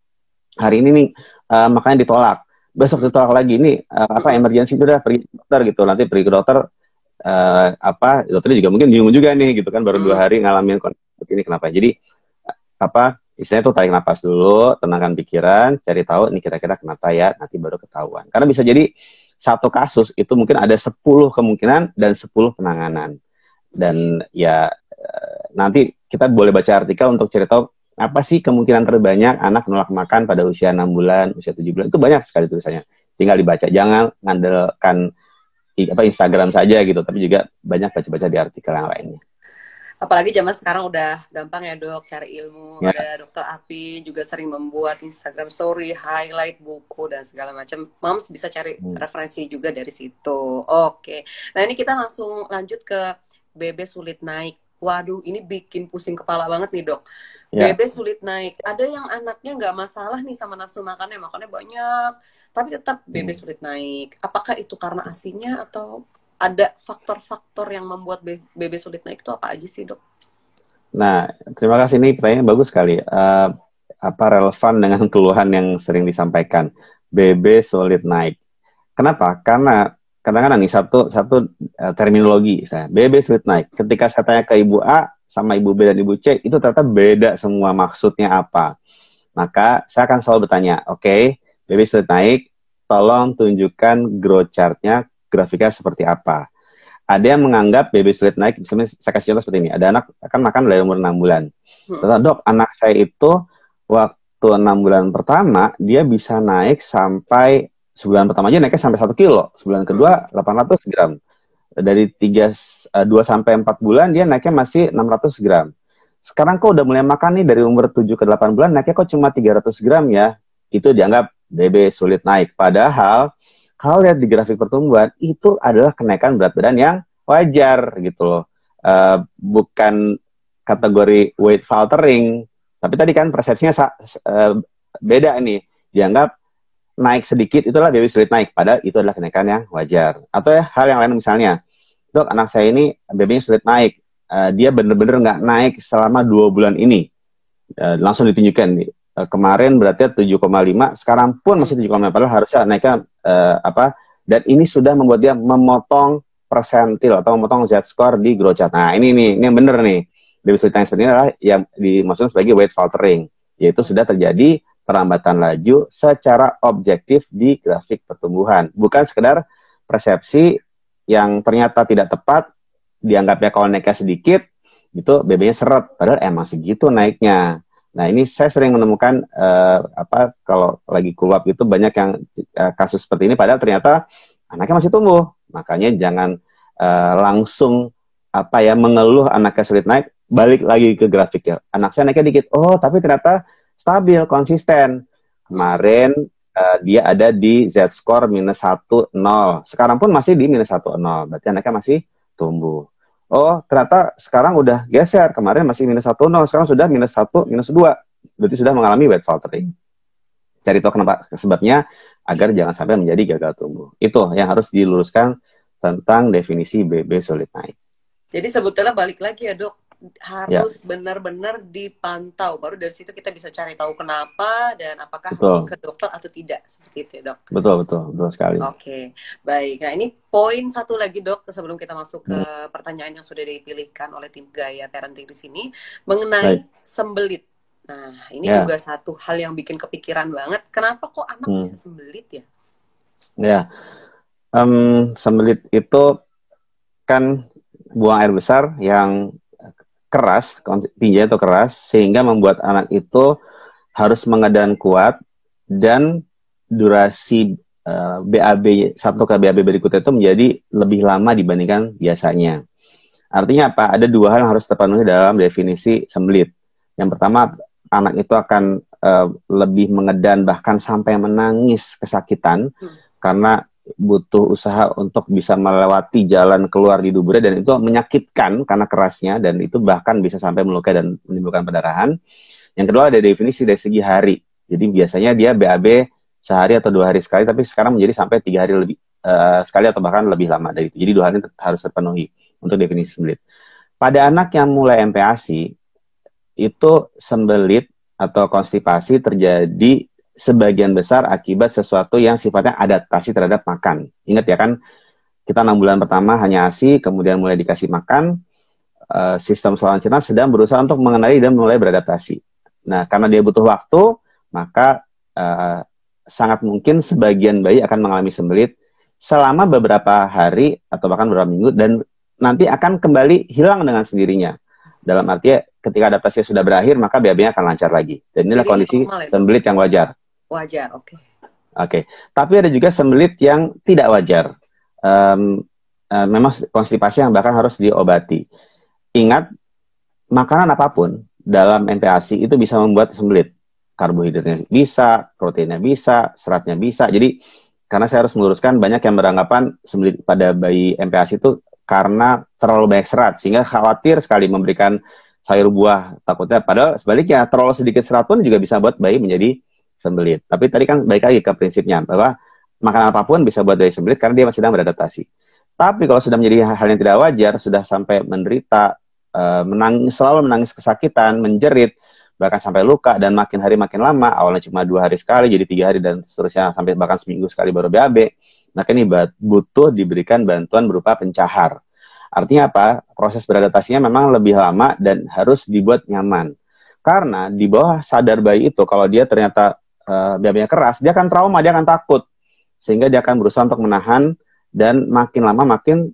hari ini nih makanya ditolak. Besok ditolak lagi nih emergency udah pergi ke dokter gitu. Nanti pergi ke dokter dokternya juga mungkin bingung juga nih gitu kan, baru 2 hari ngalamin ini kenapa. Jadi istilahnya tuh tarik napas dulu, tenangkan pikiran, cari tahu ini kira-kira kenapa ya, nanti baru ketahuan. Karena bisa jadi satu kasus itu mungkin ada 10 kemungkinan dan 10 penanganan. Dan ya nanti kita boleh baca artikel untuk cari tahu apa sih kemungkinan terbanyak anak menolak makan pada usia 6 bulan, usia 7 bulan. Itu banyak sekali tulisannya. Tinggal dibaca, jangan ngandalkan Instagram saja gitu, tapi juga banyak baca-baca di artikel yang lainnya. Apalagi zaman sekarang udah gampang ya dok cari ilmu. Ada dokter Api juga sering membuat Instagram story, highlight buku dan segala macam. Moms bisa cari referensi juga dari situ. Oke. Nah ini kita langsung lanjut ke BB sulit naik. Waduh, ini bikin pusing kepala banget nih dok. BB sulit naik. Ada yang anaknya nggak masalah nih sama nafsu makannya banyak, tapi tetap BB sulit naik. Apakah itu karena ASINya atau ada faktor-faktor yang membuat BB sulit naik itu apa aja sih dok? Nah, terima kasih, ini pertanyaan bagus sekali. Apa relevan dengan keluhan yang sering disampaikan? BB sulit naik. Kenapa? Karena kadang-kadang nih satu terminologi, BB sulit naik. Ketika saya tanya ke ibu A sama ibu B dan ibu C, itu ternyata beda semua maksudnya apa. Maka saya akan selalu bertanya, oke, BB sulit naik, tolong tunjukkan growth chart-nya, grafiknya seperti apa. Ada yang menganggap BB sulit naik, misalnya saya kasih contoh seperti ini, ada anak akan makan dari umur 6 bulan. Dok, anak saya itu waktu 6 bulan pertama, dia bisa naik sampai, sebulan pertama aja naiknya sampai 1 kilo, sebulan kedua 800 gram. Dari 2 sampai 4 bulan, dia naiknya masih 600 gram. Sekarang kok udah mulai makan nih dari umur 7 ke 8 bulan, naiknya kok cuma 300 gram ya, itu dianggap BB sulit naik. Padahal, kalau lihat di grafik pertumbuhan, itu adalah kenaikan berat badan yang wajar gitu loh. Bukan kategori weight faltering. Tapi tadi kan persepsinya beda nih. Dianggap naik sedikit, itulah BB sulit naik. Padahal itu adalah kenaikan yang wajar. Atau ya, hal yang lain misalnya, dok, anak saya ini BB-nya sulit naik. Dia bener-bener nggak naik selama 2 bulan ini. Langsung ditunjukkan nih. Kemarin berarti 7,5, sekarang pun masih 7,5, padahal harusnya naiknya dan ini sudah membuat dia memotong persentil atau memotong Z-score di growth chart. Nah, ini yang benar nih. BB sulit naik seperti ini adalah yang dimaksudkan sebagai weight faltering, yaitu sudah terjadi perlambatan laju secara objektif di grafik pertumbuhan. Bukan sekedar persepsi yang ternyata tidak tepat, dianggapnya kalau naiknya sedikit, itu BB-nya seret, padahal emang segitu naiknya. Nah, ini saya sering menemukan kalau lagi kulap itu banyak yang kasus seperti ini, padahal ternyata anaknya masih tumbuh. Makanya jangan langsung mengeluh anaknya sulit naik, balik lagi ke grafiknya. Anak saya naiknya dikit, tapi ternyata stabil, konsisten. Kemarin dia ada di Z-score -1,0. Sekarang pun masih di -1,0. Berarti anaknya masih tumbuh. Ternyata sekarang udah geser. Kemarin masih -1,0, sekarang sudah -1, -2. Berarti sudah mengalami weight faltering. Cari tahu kenapa sebabnya agar jangan sampai menjadi gagal tumbuh. Itu yang harus diluruskan tentang definisi BB sulit naik. Jadi sebetulnya balik lagi ya dok, harus benar-benar dipantau. Baru dari situ kita bisa cari tahu kenapa dan apakah harus ke dokter atau tidak. Seperti itu ya dok. Betul sekali. Oke, baik. Nah ini poin satu lagi dok, sebelum kita masuk ke pertanyaan yang sudah dipilihkan oleh tim Gaia Parenting di sini, mengenai sembelit. Nah ini juga satu hal yang bikin kepikiran banget. Kenapa kok anak bisa sembelit ya? Ya, sembelit itu kan buang air besar yang keras, tinjanya itu keras, sehingga membuat anak itu harus mengedan kuat, dan durasi BAB satu ke BAB berikutnya itu menjadi lebih lama dibandingkan biasanya. Artinya apa? Ada dua hal yang harus terpenuhi dalam definisi sembelit. Yang pertama, anak itu akan lebih mengedan bahkan sampai menangis kesakitan karena butuh usaha untuk bisa melewati jalan keluar di duburnya, dan itu menyakitkan karena kerasnya, dan itu bahkan bisa sampai melukai dan menimbulkan pendarahan. Yang kedua ada definisi dari segi hari. Jadi biasanya dia BAB sehari atau 2 hari sekali, tapi sekarang menjadi sampai 3 hari lebih sekali atau bahkan lebih lama dari itu. Jadi 2 hari harus terpenuhi untuk definisi sembelit. Pada anak yang mulai MPASI, itu sembelit atau konstipasi terjadi sebagian besar akibat sesuatu yang sifatnya adaptasi terhadap makan. Ingat ya kan, kita 6 bulan pertama hanya ASI, kemudian mulai dikasih makan, sistem saluran cerna sedang berusaha untuk mengenali dan mulai beradaptasi. Nah, karena dia butuh waktu, maka sangat mungkin sebagian bayi akan mengalami sembelit selama beberapa hari atau bahkan beberapa minggu, dan nanti akan kembali hilang dengan sendirinya. Dalam arti ketika adaptasinya sudah berakhir, maka BAB-nya akan lancar lagi. Dan inilah jadi kondisi sembelit yang wajar. Wajar, oke. Oke. Tapi ada juga sembelit yang tidak wajar. Memang konstipasi yang bahkan harus diobati. Ingat, makanan apapun dalam MPASI itu bisa membuat sembelit. Karbohidratnya bisa, proteinnya bisa, seratnya bisa. Jadi, karena saya harus meluruskan, banyak yang beranggapan sembelit pada bayi MPASI itu karena terlalu banyak serat, sehingga khawatir sekali memberikan sayur buah. Takutnya, padahal sebaliknya, terlalu sedikit serat pun juga bisa buat bayi menjadi sembelit. Tapi tadi kan balik lagi ke prinsipnya, bahwa makanan apapun bisa buat bayi sembelit karena dia masih sedang beradaptasi. Tapi kalau sudah menjadi hal yang tidak wajar, sudah sampai menderita, menangis, selalu menangis kesakitan, menjerit, bahkan sampai luka, dan makin hari makin lama, awalnya cuma 2 hari sekali, jadi 3 hari, dan seterusnya, sampai bahkan seminggu sekali baru BAB, maka ini butuh diberikan bantuan berupa pencahar. Artinya apa? Proses beradaptasinya memang lebih lama dan harus dibuat nyaman. Karena di bawah sadar bayi itu, kalau dia ternyata BAB-nya keras, dia akan trauma, dia akan takut. Sehingga dia akan berusaha untuk menahan, dan makin lama makin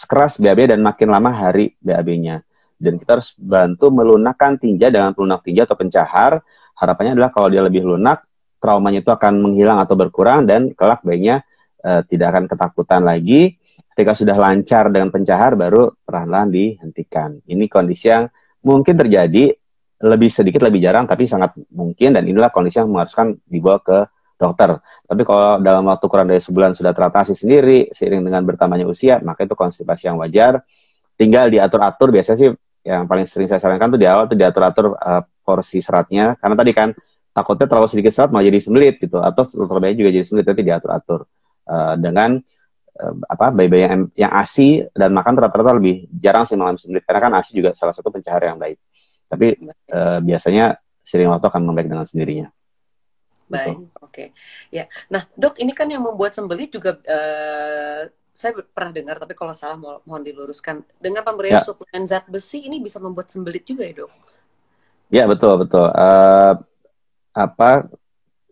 keras BAB, dan makin lama hari BAB-nya. Dan kita harus bantu melunakkan tinja dengan pelunak tinja atau pencahar. Harapannya adalah kalau dia lebih lunak, traumanya itu akan menghilang atau berkurang, dan kelak bayinya tidak akan ketakutan lagi. Ketika sudah lancar dengan pencahar, baru perlahan-lahan dihentikan. Ini kondisi yang mungkin terjadi, lebih sedikit, lebih jarang, tapi sangat mungkin, dan inilah kondisi yang mengharuskan dibawa ke dokter. Tapi kalau dalam waktu kurang dari sebulan sudah teratasi sendiri, seiring dengan bertambahnya usia, maka itu konstipasi yang wajar. Tinggal diatur-atur, biasanya sih yang paling sering saya sarankan tuh di awal tuh diatur-atur porsi seratnya, karena tadi kan takutnya terlalu sedikit serat malah jadi sembelit gitu, atau terlalu juga jadi sembelit. Nanti diatur-atur dengan bayi-bayi yang ASI dan makan rata-rata lebih jarang sih mengalami sembelit, karena kan ASI juga salah satu pencahar yang baik. Tapi biasanya sering waktu akan membaik dengan sendirinya. Baik, oke. Ya, nah dok, ini kan yang membuat sembelit juga saya pernah dengar, tapi kalau salah mohon diluruskan. Dengan pemberian suplemen zat besi ini bisa membuat sembelit juga ya dok? Ya betul.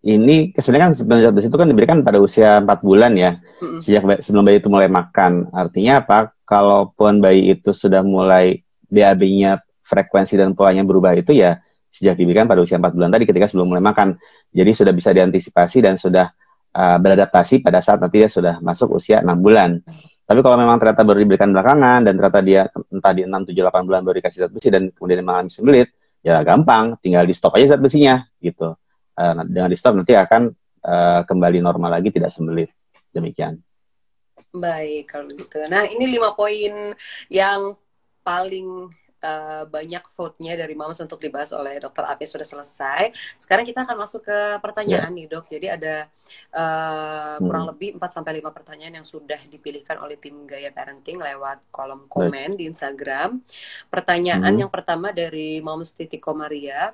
Ini sebenarnya kan suplemen zat besi itu kan diberikan pada usia 4 bulan ya, sejak sebelum bayi itu mulai makan. Artinya apa? Kalaupun bayi itu sudah mulai BAB-nya, frekuensi dan polanya berubah, itu ya sejak diberikan pada usia 4 bulan tadi, ketika sebelum mulai makan. Jadi sudah bisa diantisipasi dan sudah beradaptasi pada saat nanti dia sudah masuk usia 6 bulan. Tapi kalau memang ternyata baru diberikan belakangan, dan ternyata dia entah di 6, 7, 8 bulan baru dikasih zat besi, dan kemudian mengalami sembelit, ya gampang, tinggal di stop aja zat besinya gitu. Dengan di stop nanti akan kembali normal lagi, tidak sembelit. Demikian. Baik, kalau begitu. Nah, ini 5 poin yang paling banyak vote-nya dari Mams untuk dibahas oleh Dr. Apis sudah selesai. Sekarang kita akan masuk ke pertanyaan nih dok. Jadi ada kurang lebih 4-5 pertanyaan yang sudah dipilihkan oleh tim Gaya Parenting lewat kolom komen di Instagram. Pertanyaan yang pertama dari Mams Titiko Maria.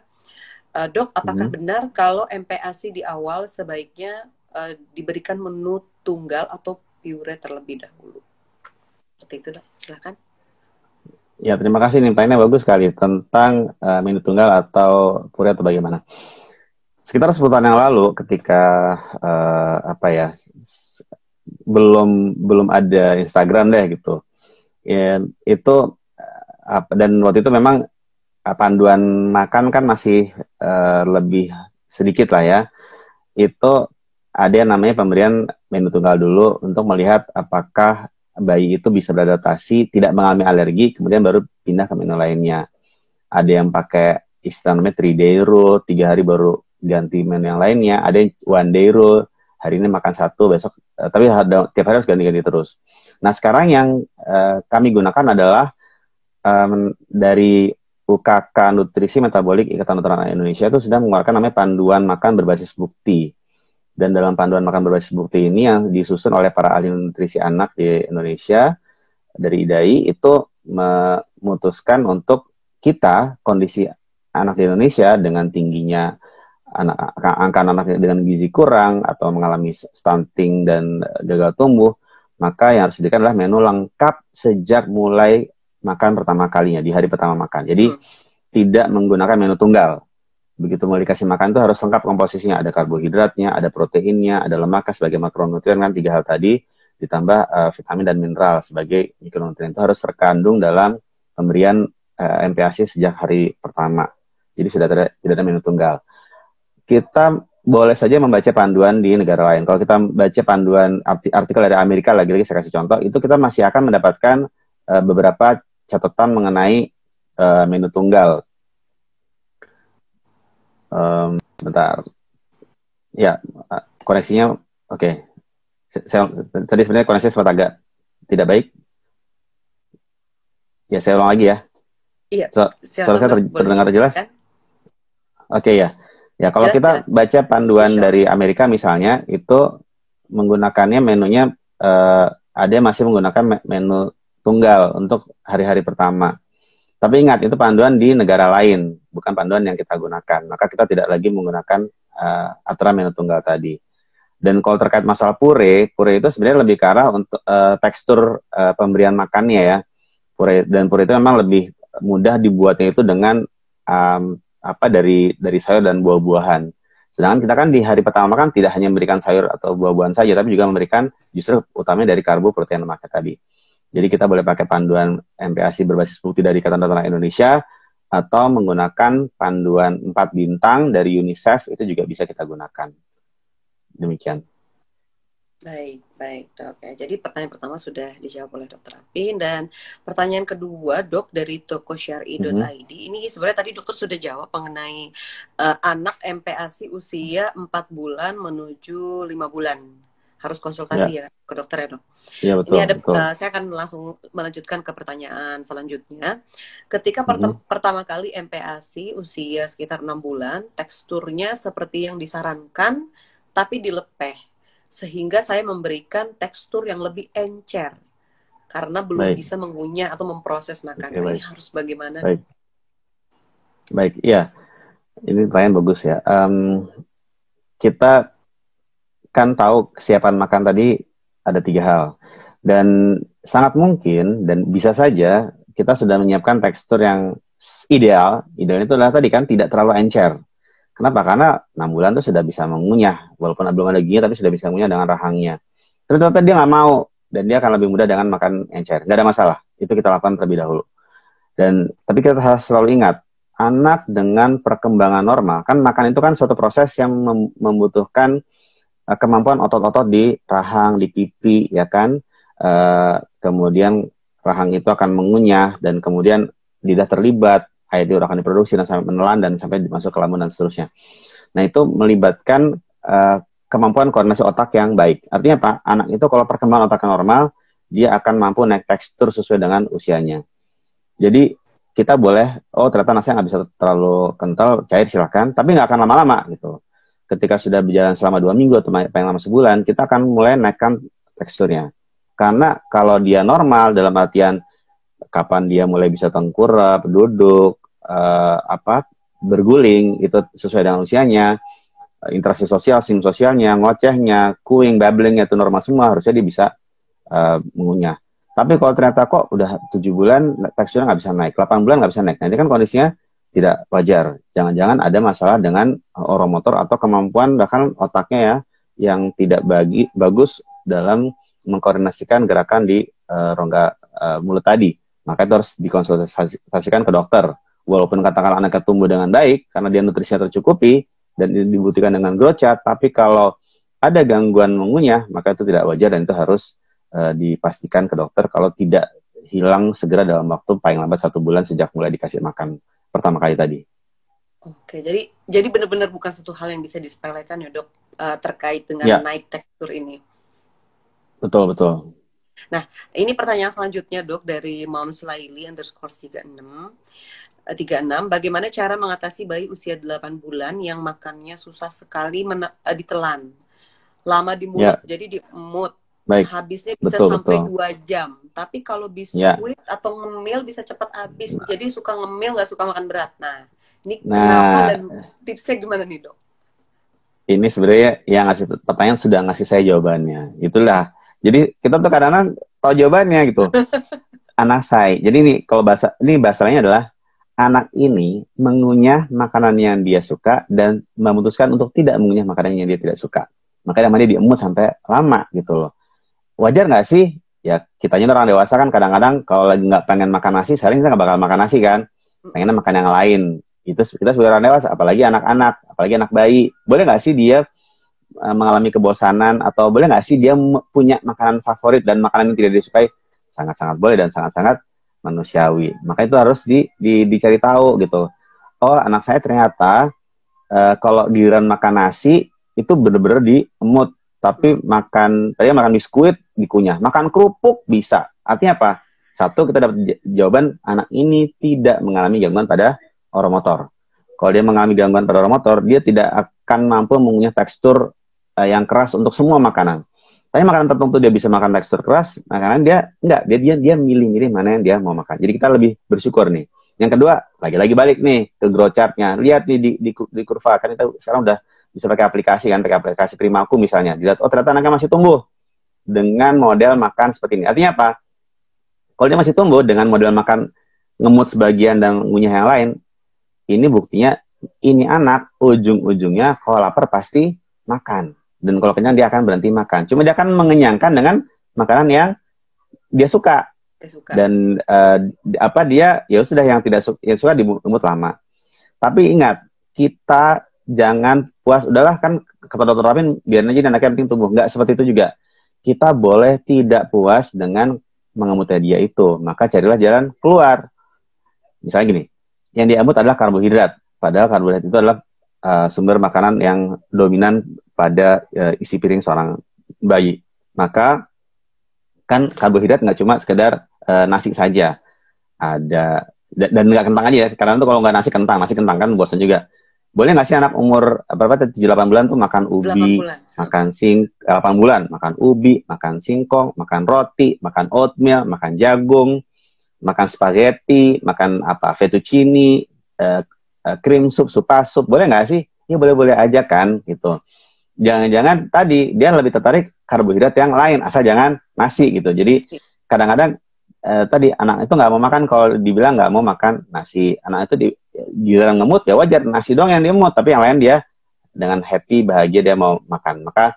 Dok, apakah benar kalau MPASI di awal sebaiknya diberikan menu tunggal atau pure terlebih dahulu? Seperti itu dok, silakan. Ya, terima kasih, nih pertanyaannya bagus sekali tentang menu tunggal atau pure atau bagaimana. Sekitar 10 tahun yang lalu, ketika belum ada Instagram deh gitu, itu dan waktu itu memang panduan makan kan masih lebih sedikit lah ya. Itu ada yang namanya pemberian menu tunggal dulu untuk melihat apakah bayi itu bisa beradaptasi, tidak mengalami alergi, kemudian baru pindah ke menu lainnya. Ada yang pakai istilah namanya 3-day rule, 3 hari baru ganti menu yang lainnya. Ada yang 1-day rule, hari ini makan satu, besok, tapi tiap hari harus ganti-ganti terus. Nah sekarang yang kami gunakan adalah dari UKK Nutrisi Metabolik Ikatan Dokter Anak Indonesia itu sudah mengeluarkan namanya panduan makan berbasis bukti. Dan dalam panduan makan berbasis bukti ini yang disusun oleh para ahli nutrisi anak di Indonesia dari IDAI itu memutuskan untuk kita kondisi anak di Indonesia dengan tingginya angka anak dengan gizi kurang atau mengalami stunting dan gagal tumbuh, maka yang harus disediakan adalah menu lengkap sejak mulai makan pertama kalinya di hari pertama makan. Jadi tidak menggunakan menu tunggal. Begitu mau dikasih makan itu harus lengkap komposisinya, ada karbohidratnya, ada proteinnya, ada lemaknya sebagai makronutrien kan 3 hal tadi, ditambah vitamin dan mineral sebagai mikronutrien itu harus terkandung dalam pemberian MPASI sejak hari pertama. Jadi sudah tidak ada menu tunggal. Kita boleh saja membaca panduan di negara lain. Kalau kita baca panduan artikel dari Amerika, lagi-lagi saya kasih contoh, itu kita masih akan mendapatkan beberapa catatan mengenai menu tunggal. Bentar. Ya, koneksinya oke. Tadi sebenarnya koneksinya sempat agak tidak baik. Ya, saya ulang lagi ya. Iya. Suara saya terdengar jelas? Oke ya. Ya, kalau kita baca panduan dari Amerika misalnya, itu menggunakannya menunya ada yang masih menggunakan menu tunggal untuk hari-hari pertama. Tapi ingat, itu panduan di negara lain, bukan panduan yang kita gunakan. Maka kita tidak lagi menggunakan aturan menu tunggal tadi. Dan kalau terkait masalah pure itu sebenarnya lebih ke arah untuk tekstur pemberian makannya ya. Pure itu memang lebih mudah dibuatnya itu dengan dari sayur dan buah-buahan. Sedangkan kita kan di hari pertama makan tidak hanya memberikan sayur atau buah-buahan saja, tapi juga memberikan justru utamanya dari karbo, protein, lemaknya tadi. Jadi kita boleh pakai panduan MPASI berbasis bukti dari Ikatan Dokter Anak Indonesia atau menggunakan panduan 4 bintang dari UNICEF, itu juga bisa kita gunakan. Demikian. Baik, Dok. Ya, jadi pertanyaan pertama sudah dijawab oleh Dr. Apin, dan pertanyaan kedua, Dok, dari tokosyari.id. Ini sebenarnya tadi dokter sudah jawab mengenai anak MPASI usia 4 bulan menuju 5 bulan. Harus konsultasi ya ke dokter ya, Dok. Iya, betul. Ini ada, betul. Saya akan langsung melanjutkan ke pertanyaan selanjutnya. Ketika pertama kali MPASI usia sekitar 6 bulan, teksturnya seperti yang disarankan, tapi dilepeh. Sehingga saya memberikan tekstur yang lebih encer. Karena belum bisa mengunyah atau memproses makanan. Ini harus bagaimana? Baik, iya. Ini pertanyaan bagus ya. Kita kan tahu kesiapan makan tadi ada 3 hal. Dan sangat mungkin dan bisa saja kita sudah menyiapkan tekstur yang ideal. Idealnya itu adalah tadi kan tidak terlalu encer. Kenapa? Karena 6 bulan itu sudah bisa mengunyah. Walaupun belum ada giginya tapi sudah bisa mengunyah dengan rahangnya. Tapi ternyata dia nggak mau. Dan dia akan lebih mudah dengan makan encer. Nggak ada masalah. Itu kita lakukan terlebih dahulu. Tapi kita harus selalu ingat, anak dengan perkembangan normal, kan makan itu kan suatu proses yang membutuhkan kemampuan otot-otot di rahang, di pipi, ya kan. Kemudian rahang itu akan mengunyah dan kemudian lidah terlibat, air liur akan diproduksi dan sampai menelan dan sampai masuk ke lambung dan seterusnya. Nah itu melibatkan kemampuan koordinasi otak yang baik. Artinya apa? Anak itu kalau perkembangan otaknya normal, dia akan mampu naik tekstur sesuai dengan usianya. Jadi kita boleh, ternyata nasinya nggak bisa terlalu kental, cair silahkan, tapi nggak akan lama-lama gitu. Ketika sudah berjalan selama 2 minggu atau paling lama sebulan, kita akan mulai naikkan teksturnya. Karena kalau dia normal dalam artian kapan dia mulai bisa tengkurap, duduk, berguling, itu sesuai dengan usianya, interaksi sosial, sim sosialnya, ngocehnya, cooing, babblingnya itu normal semua, harusnya dia bisa mengunyah. Tapi kalau ternyata kok udah 7 bulan teksturnya nggak bisa naik, 8 bulan nggak bisa naik, nanti kan kondisinya tidak wajar. Jangan-jangan ada masalah dengan oromotor atau kemampuan bahkan otaknya ya yang tidak bagus dalam mengkoordinasikan gerakan di rongga mulut tadi. maka itu harus dikonsultasikan ke dokter. Walaupun katakanlah anaknya tumbuh dengan baik, karena dia nutrisinya tercukupi, dan dibuktikan dengan growth chart, tapi kalau ada gangguan mengunyah, maka itu tidak wajar dan itu harus dipastikan ke dokter kalau tidak hilang segera dalam waktu paling lambat 1 bulan sejak mulai dikasih makan pertama kali tadi. Oke, jadi benar-benar bukan satu hal yang bisa disepelekan ya dok, terkait dengan naik tekstur ini. Betul, betul. Nah, ini pertanyaan selanjutnya dok dari Moms Laili _36. Bagaimana cara mengatasi bayi usia 8 bulan yang makannya susah sekali ditelan, lama di mulut, jadi diemut. Baik. Habisnya bisa sampai 2 jam. Tapi kalau biskuit atau ngemil bisa cepat habis. Jadi suka ngemil, nggak suka makan berat. Nah, ini kenapa dan tipsnya gimana nih dok? Ini sebenarnya yang ngasih pertanyaan sudah ngasih saya jawabannya. Itulah. Jadi kita tuh kadang-kadang tahu jawabannya gitu. Anak saya. Jadi ini kalau bahasanya adalah anak ini mengunyah makanan yang dia suka dan memutuskan untuk tidak mengunyah makanan yang dia tidak suka. Makanya dia diemut sampai lama gitu loh. Wajar nggak sih? Ya kitanya orang dewasa kan kadang-kadang kalau lagi nggak pengen makan nasi, sering kita nggak bakal makan nasi kan. Pengennya makan yang lain. Itu kita sebagai orang dewasa, apalagi anak-anak, apalagi anak bayi. Boleh nggak sih dia mengalami kebosanan, atau boleh nggak sih dia punya makanan favorit dan makanan yang tidak disukai? Sangat-sangat boleh dan sangat-sangat manusiawi. Maka itu harus dicari tahu gitu. Oh, anak saya ternyata kalau giliran makan nasi itu bener-bener diemut. Tapi tadi makan biskuit dikunyah, makan kerupuk bisa. Artinya apa? Satu, kita dapat jawaban anak ini tidak mengalami gangguan pada oromotor. Kalau dia mengalami gangguan pada oromotor, dia tidak akan mampu mengunyah tekstur yang keras untuk semua makanan. Tapi makanan tertentu dia bisa makan tekstur keras, makanan dia enggak, dia milih-milih mana yang dia mau makan. Jadi kita lebih bersyukur nih. Yang kedua, lagi-lagi balik nih ke growth chart-nya. Lihat nih di kurva, kan kita sekarang udah bisa pakai aplikasi kan, pakai aplikasi Primaku misalnya. Dilihat, oh ternyata anaknya masih tumbuh dengan model makan seperti ini. Artinya apa? Kalau dia masih tumbuh dengan model makan ngemut sebagian dan ngunyah yang lain, ini buktinya ini anak ujung-ujungnya kalau lapar pasti makan. Dan kalau kenyang dia akan berhenti makan. Cuma dia akan mengenyangkan dengan makanan yang dia suka. Dan dia ya sudah yang tidak suka diemut lama. Tapi ingat, kita jangan puas, udahlah kan kata dokter Ramin, biar aja anaknya penting tumbuh. Nggak seperti itu juga. Kita boleh tidak puas dengan mengemutnya dia itu. Maka carilah jalan keluar. Misalnya gini, yang diemut adalah karbohidrat. Padahal karbohidrat itu adalah sumber makanan yang dominan pada isi piring seorang bayi. Maka kan karbohidrat nggak cuma sekedar nasi saja. Ada, dan nggak kentang aja ya. Karena itu kalau nggak nasi kentang kan bosan juga. Boleh nggak sih anak umur 7-8 bulan tuh makan ubi, makan 8 bulan, makan ubi, makan singkong, makan roti, makan oatmeal, makan jagung, makan spaghetti, makan fettuccine, krim sup, sup, boleh nggak sih? Ya boleh-boleh aja kan, gitu. Jangan-jangan tadi dia lebih tertarik karbohidrat yang lain, asal jangan nasi gitu. Jadi kadang-kadang tadi anak itu nggak mau makan kalau dibilang nggak mau makan nasi. Anak itu di dalam ngemut ya wajar, nasi doang yang diemut, tapi yang lain dia dengan happy, bahagia dia mau makan. Maka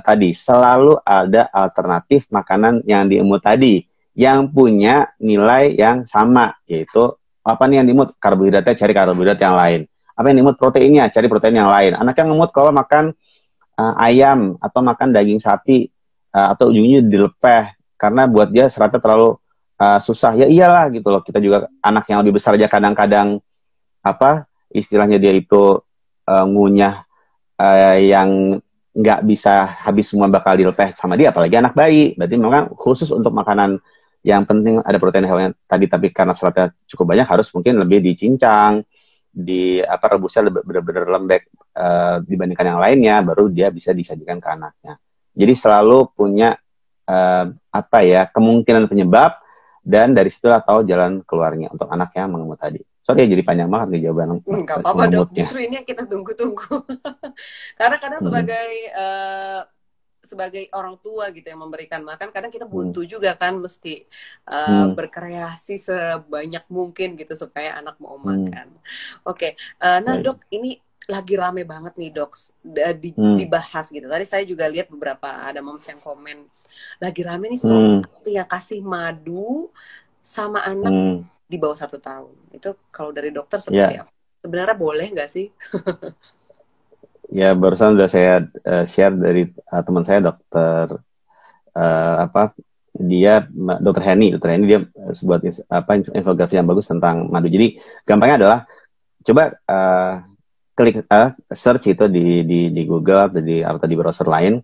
tadi selalu ada alternatif makanan yang diemut tadi yang punya nilai yang sama, yaitu apa nih yang diemut? Karbohidratnya, cari karbohidrat yang lain. Apa yang diemut? Proteinnya, cari protein yang lain. Anak yang ngemut kalau makan ayam atau makan daging sapi atau ujungnya dilepeh karena buat dia seratnya terlalu susah, ya iyalah gitu loh. Kita juga anak yang lebih besar aja kadang-kadang istilahnya dia itu ngunyah yang nggak bisa habis semua bakal dilepeh sama dia, apalagi anak bayi. Berarti memang khusus untuk makanan yang penting ada protein hewani tadi, tapi karena seratnya cukup banyak harus mungkin lebih dicincang, rebusnya benar-benar lembek dibandingkan yang lainnya, baru dia bisa disajikan ke anaknya. Jadi selalu punya kemungkinan penyebab, dan dari situlah tahu jalan keluarnya untuk anak yang mengemut tadi. Sorry ya, jadi panjang banget nih jawaban. Nggak apa-apa dok, justru ini yang kita tunggu-tunggu. Karena kadang sebagai orang tua gitu yang memberikan makan, kadang kita buntu juga kan, mesti berkreasi sebanyak mungkin gitu supaya anak mau makan. Oke. Nah dok, ini lagi rame banget nih dok, dibahas gitu. Tadi saya juga lihat beberapa ada moms yang komen lagi rame nih soal yang kasih madu sama anak Hmm, di bawah 1 tahun. Itu kalau dari dokter seperti ya, apa? Sebenarnya boleh nggak sih? ya barusan udah saya share dari teman saya dokter apa dokter Henny, dia sebuah infografi yang bagus tentang madu. Jadi gampangnya adalah coba klik search itu di Google atau di browser lain,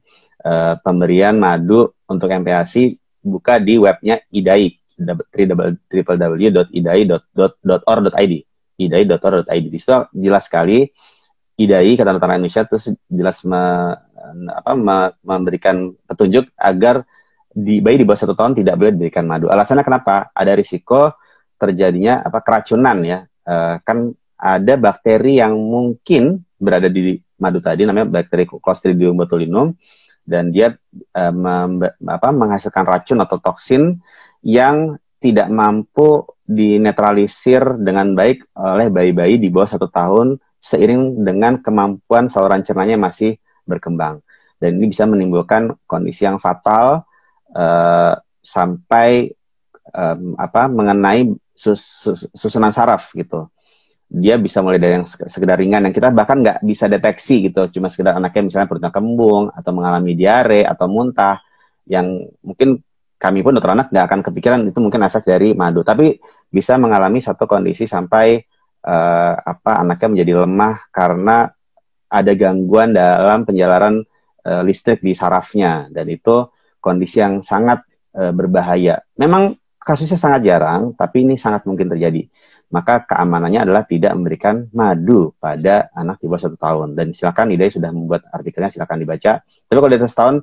pemberian madu untuk MPASI, buka di webnya IDAI, www.idai.org.id, idai.org.id. Di situ jelas sekali IDAI, Ikatan Dokter Indonesia, terus jelas memberikan petunjuk agar bayi di bawah 1 tahun tidak boleh diberikan madu. Alasannya kenapa? Ada risiko terjadinya keracunan ya. Kan ada bakteri yang mungkin berada di madu tadi, namanya bakteri Clostridium botulinum, dan dia menghasilkan racun atau toksin yang tidak mampu dinetralisir dengan baik oleh bayi-bayi di bawah 1 tahun seiring dengan kemampuan saluran cernanya masih berkembang. Dan ini bisa menimbulkan kondisi yang fatal sampai mengenai susunan saraf gitu. Dia bisa mulai dari yang sekedar ringan yang kita bahkan nggak bisa deteksi gitu, cuma sekedar anaknya misalnya perutnya kembung atau mengalami diare atau muntah, yang mungkin kami pun dokter anak nggak akan kepikiran itu mungkin efek dari madu, tapi bisa mengalami satu kondisi sampai anaknya menjadi lemah karena ada gangguan dalam penjalaran listrik di sarafnya, dan itu kondisi yang sangat berbahaya. Memang kasusnya sangat jarang, tapi ini sangat mungkin terjadi. Maka keamanannya adalah tidak memberikan madu pada anak di bawah 1 tahun. Dan silakan, IDAI sudah membuat artikelnya, silakan dibaca. Tapi kalau di atas tahun,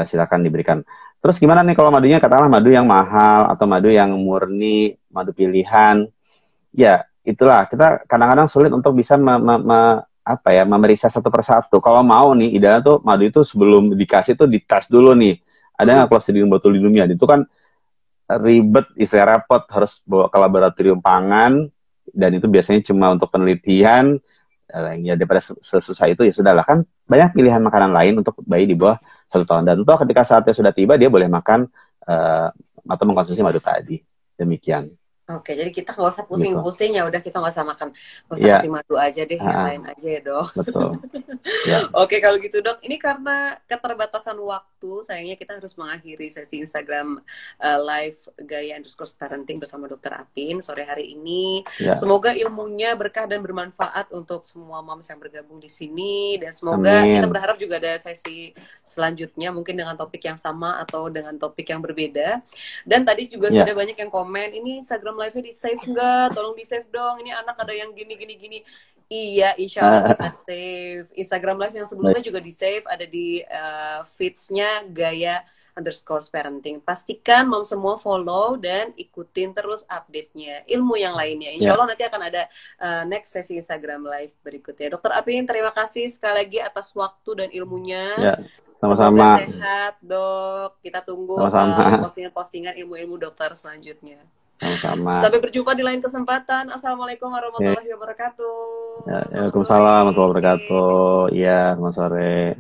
silakan diberikan. Terus gimana nih kalau madunya, katakanlah madu yang mahal atau madu yang murni, madu pilihan? Ya, itulah kita kadang-kadang sulit untuk bisa memeriksa satu persatu. Kalau mau nih, idealnya tuh madu itu sebelum dikasih tuh dites dulu nih. Ada nggak Clostridium botulinumnya? Itu kan ribet, istilah repot, harus bawa ke laboratorium pangan, dan itu biasanya cuma untuk penelitian. Ya daripada sesusah itu, ya sudahlah, kan banyak pilihan makanan lain untuk bayi di bawah 1 tahun. Dan tentu ketika saatnya sudah tiba, dia boleh makan atau mengkonsumsi madu tadi. Demikian. Oke, jadi kita nggak usah Gitu. pusing-pusing, ya udah kita nggak usah makan, nggak usah Ya, kasih madu aja deh, yang lain aja ya dok. betul. Ya. Oke, kalau gitu dok, ini karena keterbatasan waktu, sayangnya kita harus mengakhiri sesi Instagram live Gaya_parenting bersama Dokter Apin sore hari ini. Ya. Semoga ilmunya berkah dan bermanfaat untuk semua moms yang bergabung di sini, dan semoga Amin. kita berharap juga ada sesi selanjutnya mungkin dengan topik yang sama atau dengan topik yang berbeda. Dan tadi juga sudah banyak yang komen, ini Instagram live-nya di-save nggak? Tolong di-save dong, ini anak ada yang gini. Iya, insya Allah kita save. Instagram live yang sebelumnya juga di-save, ada di feeds-nya Gaya_parenting. Pastikan mom semua follow dan ikutin terus update-nya, ilmu yang lainnya. Insya Allah nanti akan ada next sesi Instagram live berikutnya. Dokter Apin, terima kasih sekali lagi atas waktu dan ilmunya. Ya, sama-sama. Semoga sehat, dok. Kita tunggu postingan-postingan ilmu-ilmu dokter selanjutnya. Sama-sama. Sampai berjumpa di lain kesempatan. Assalamualaikum warahmatullahi wabarakatuh. Ya, Waalaikumsalam warahmatullahi wabarakatuh. Iya, selamat sore.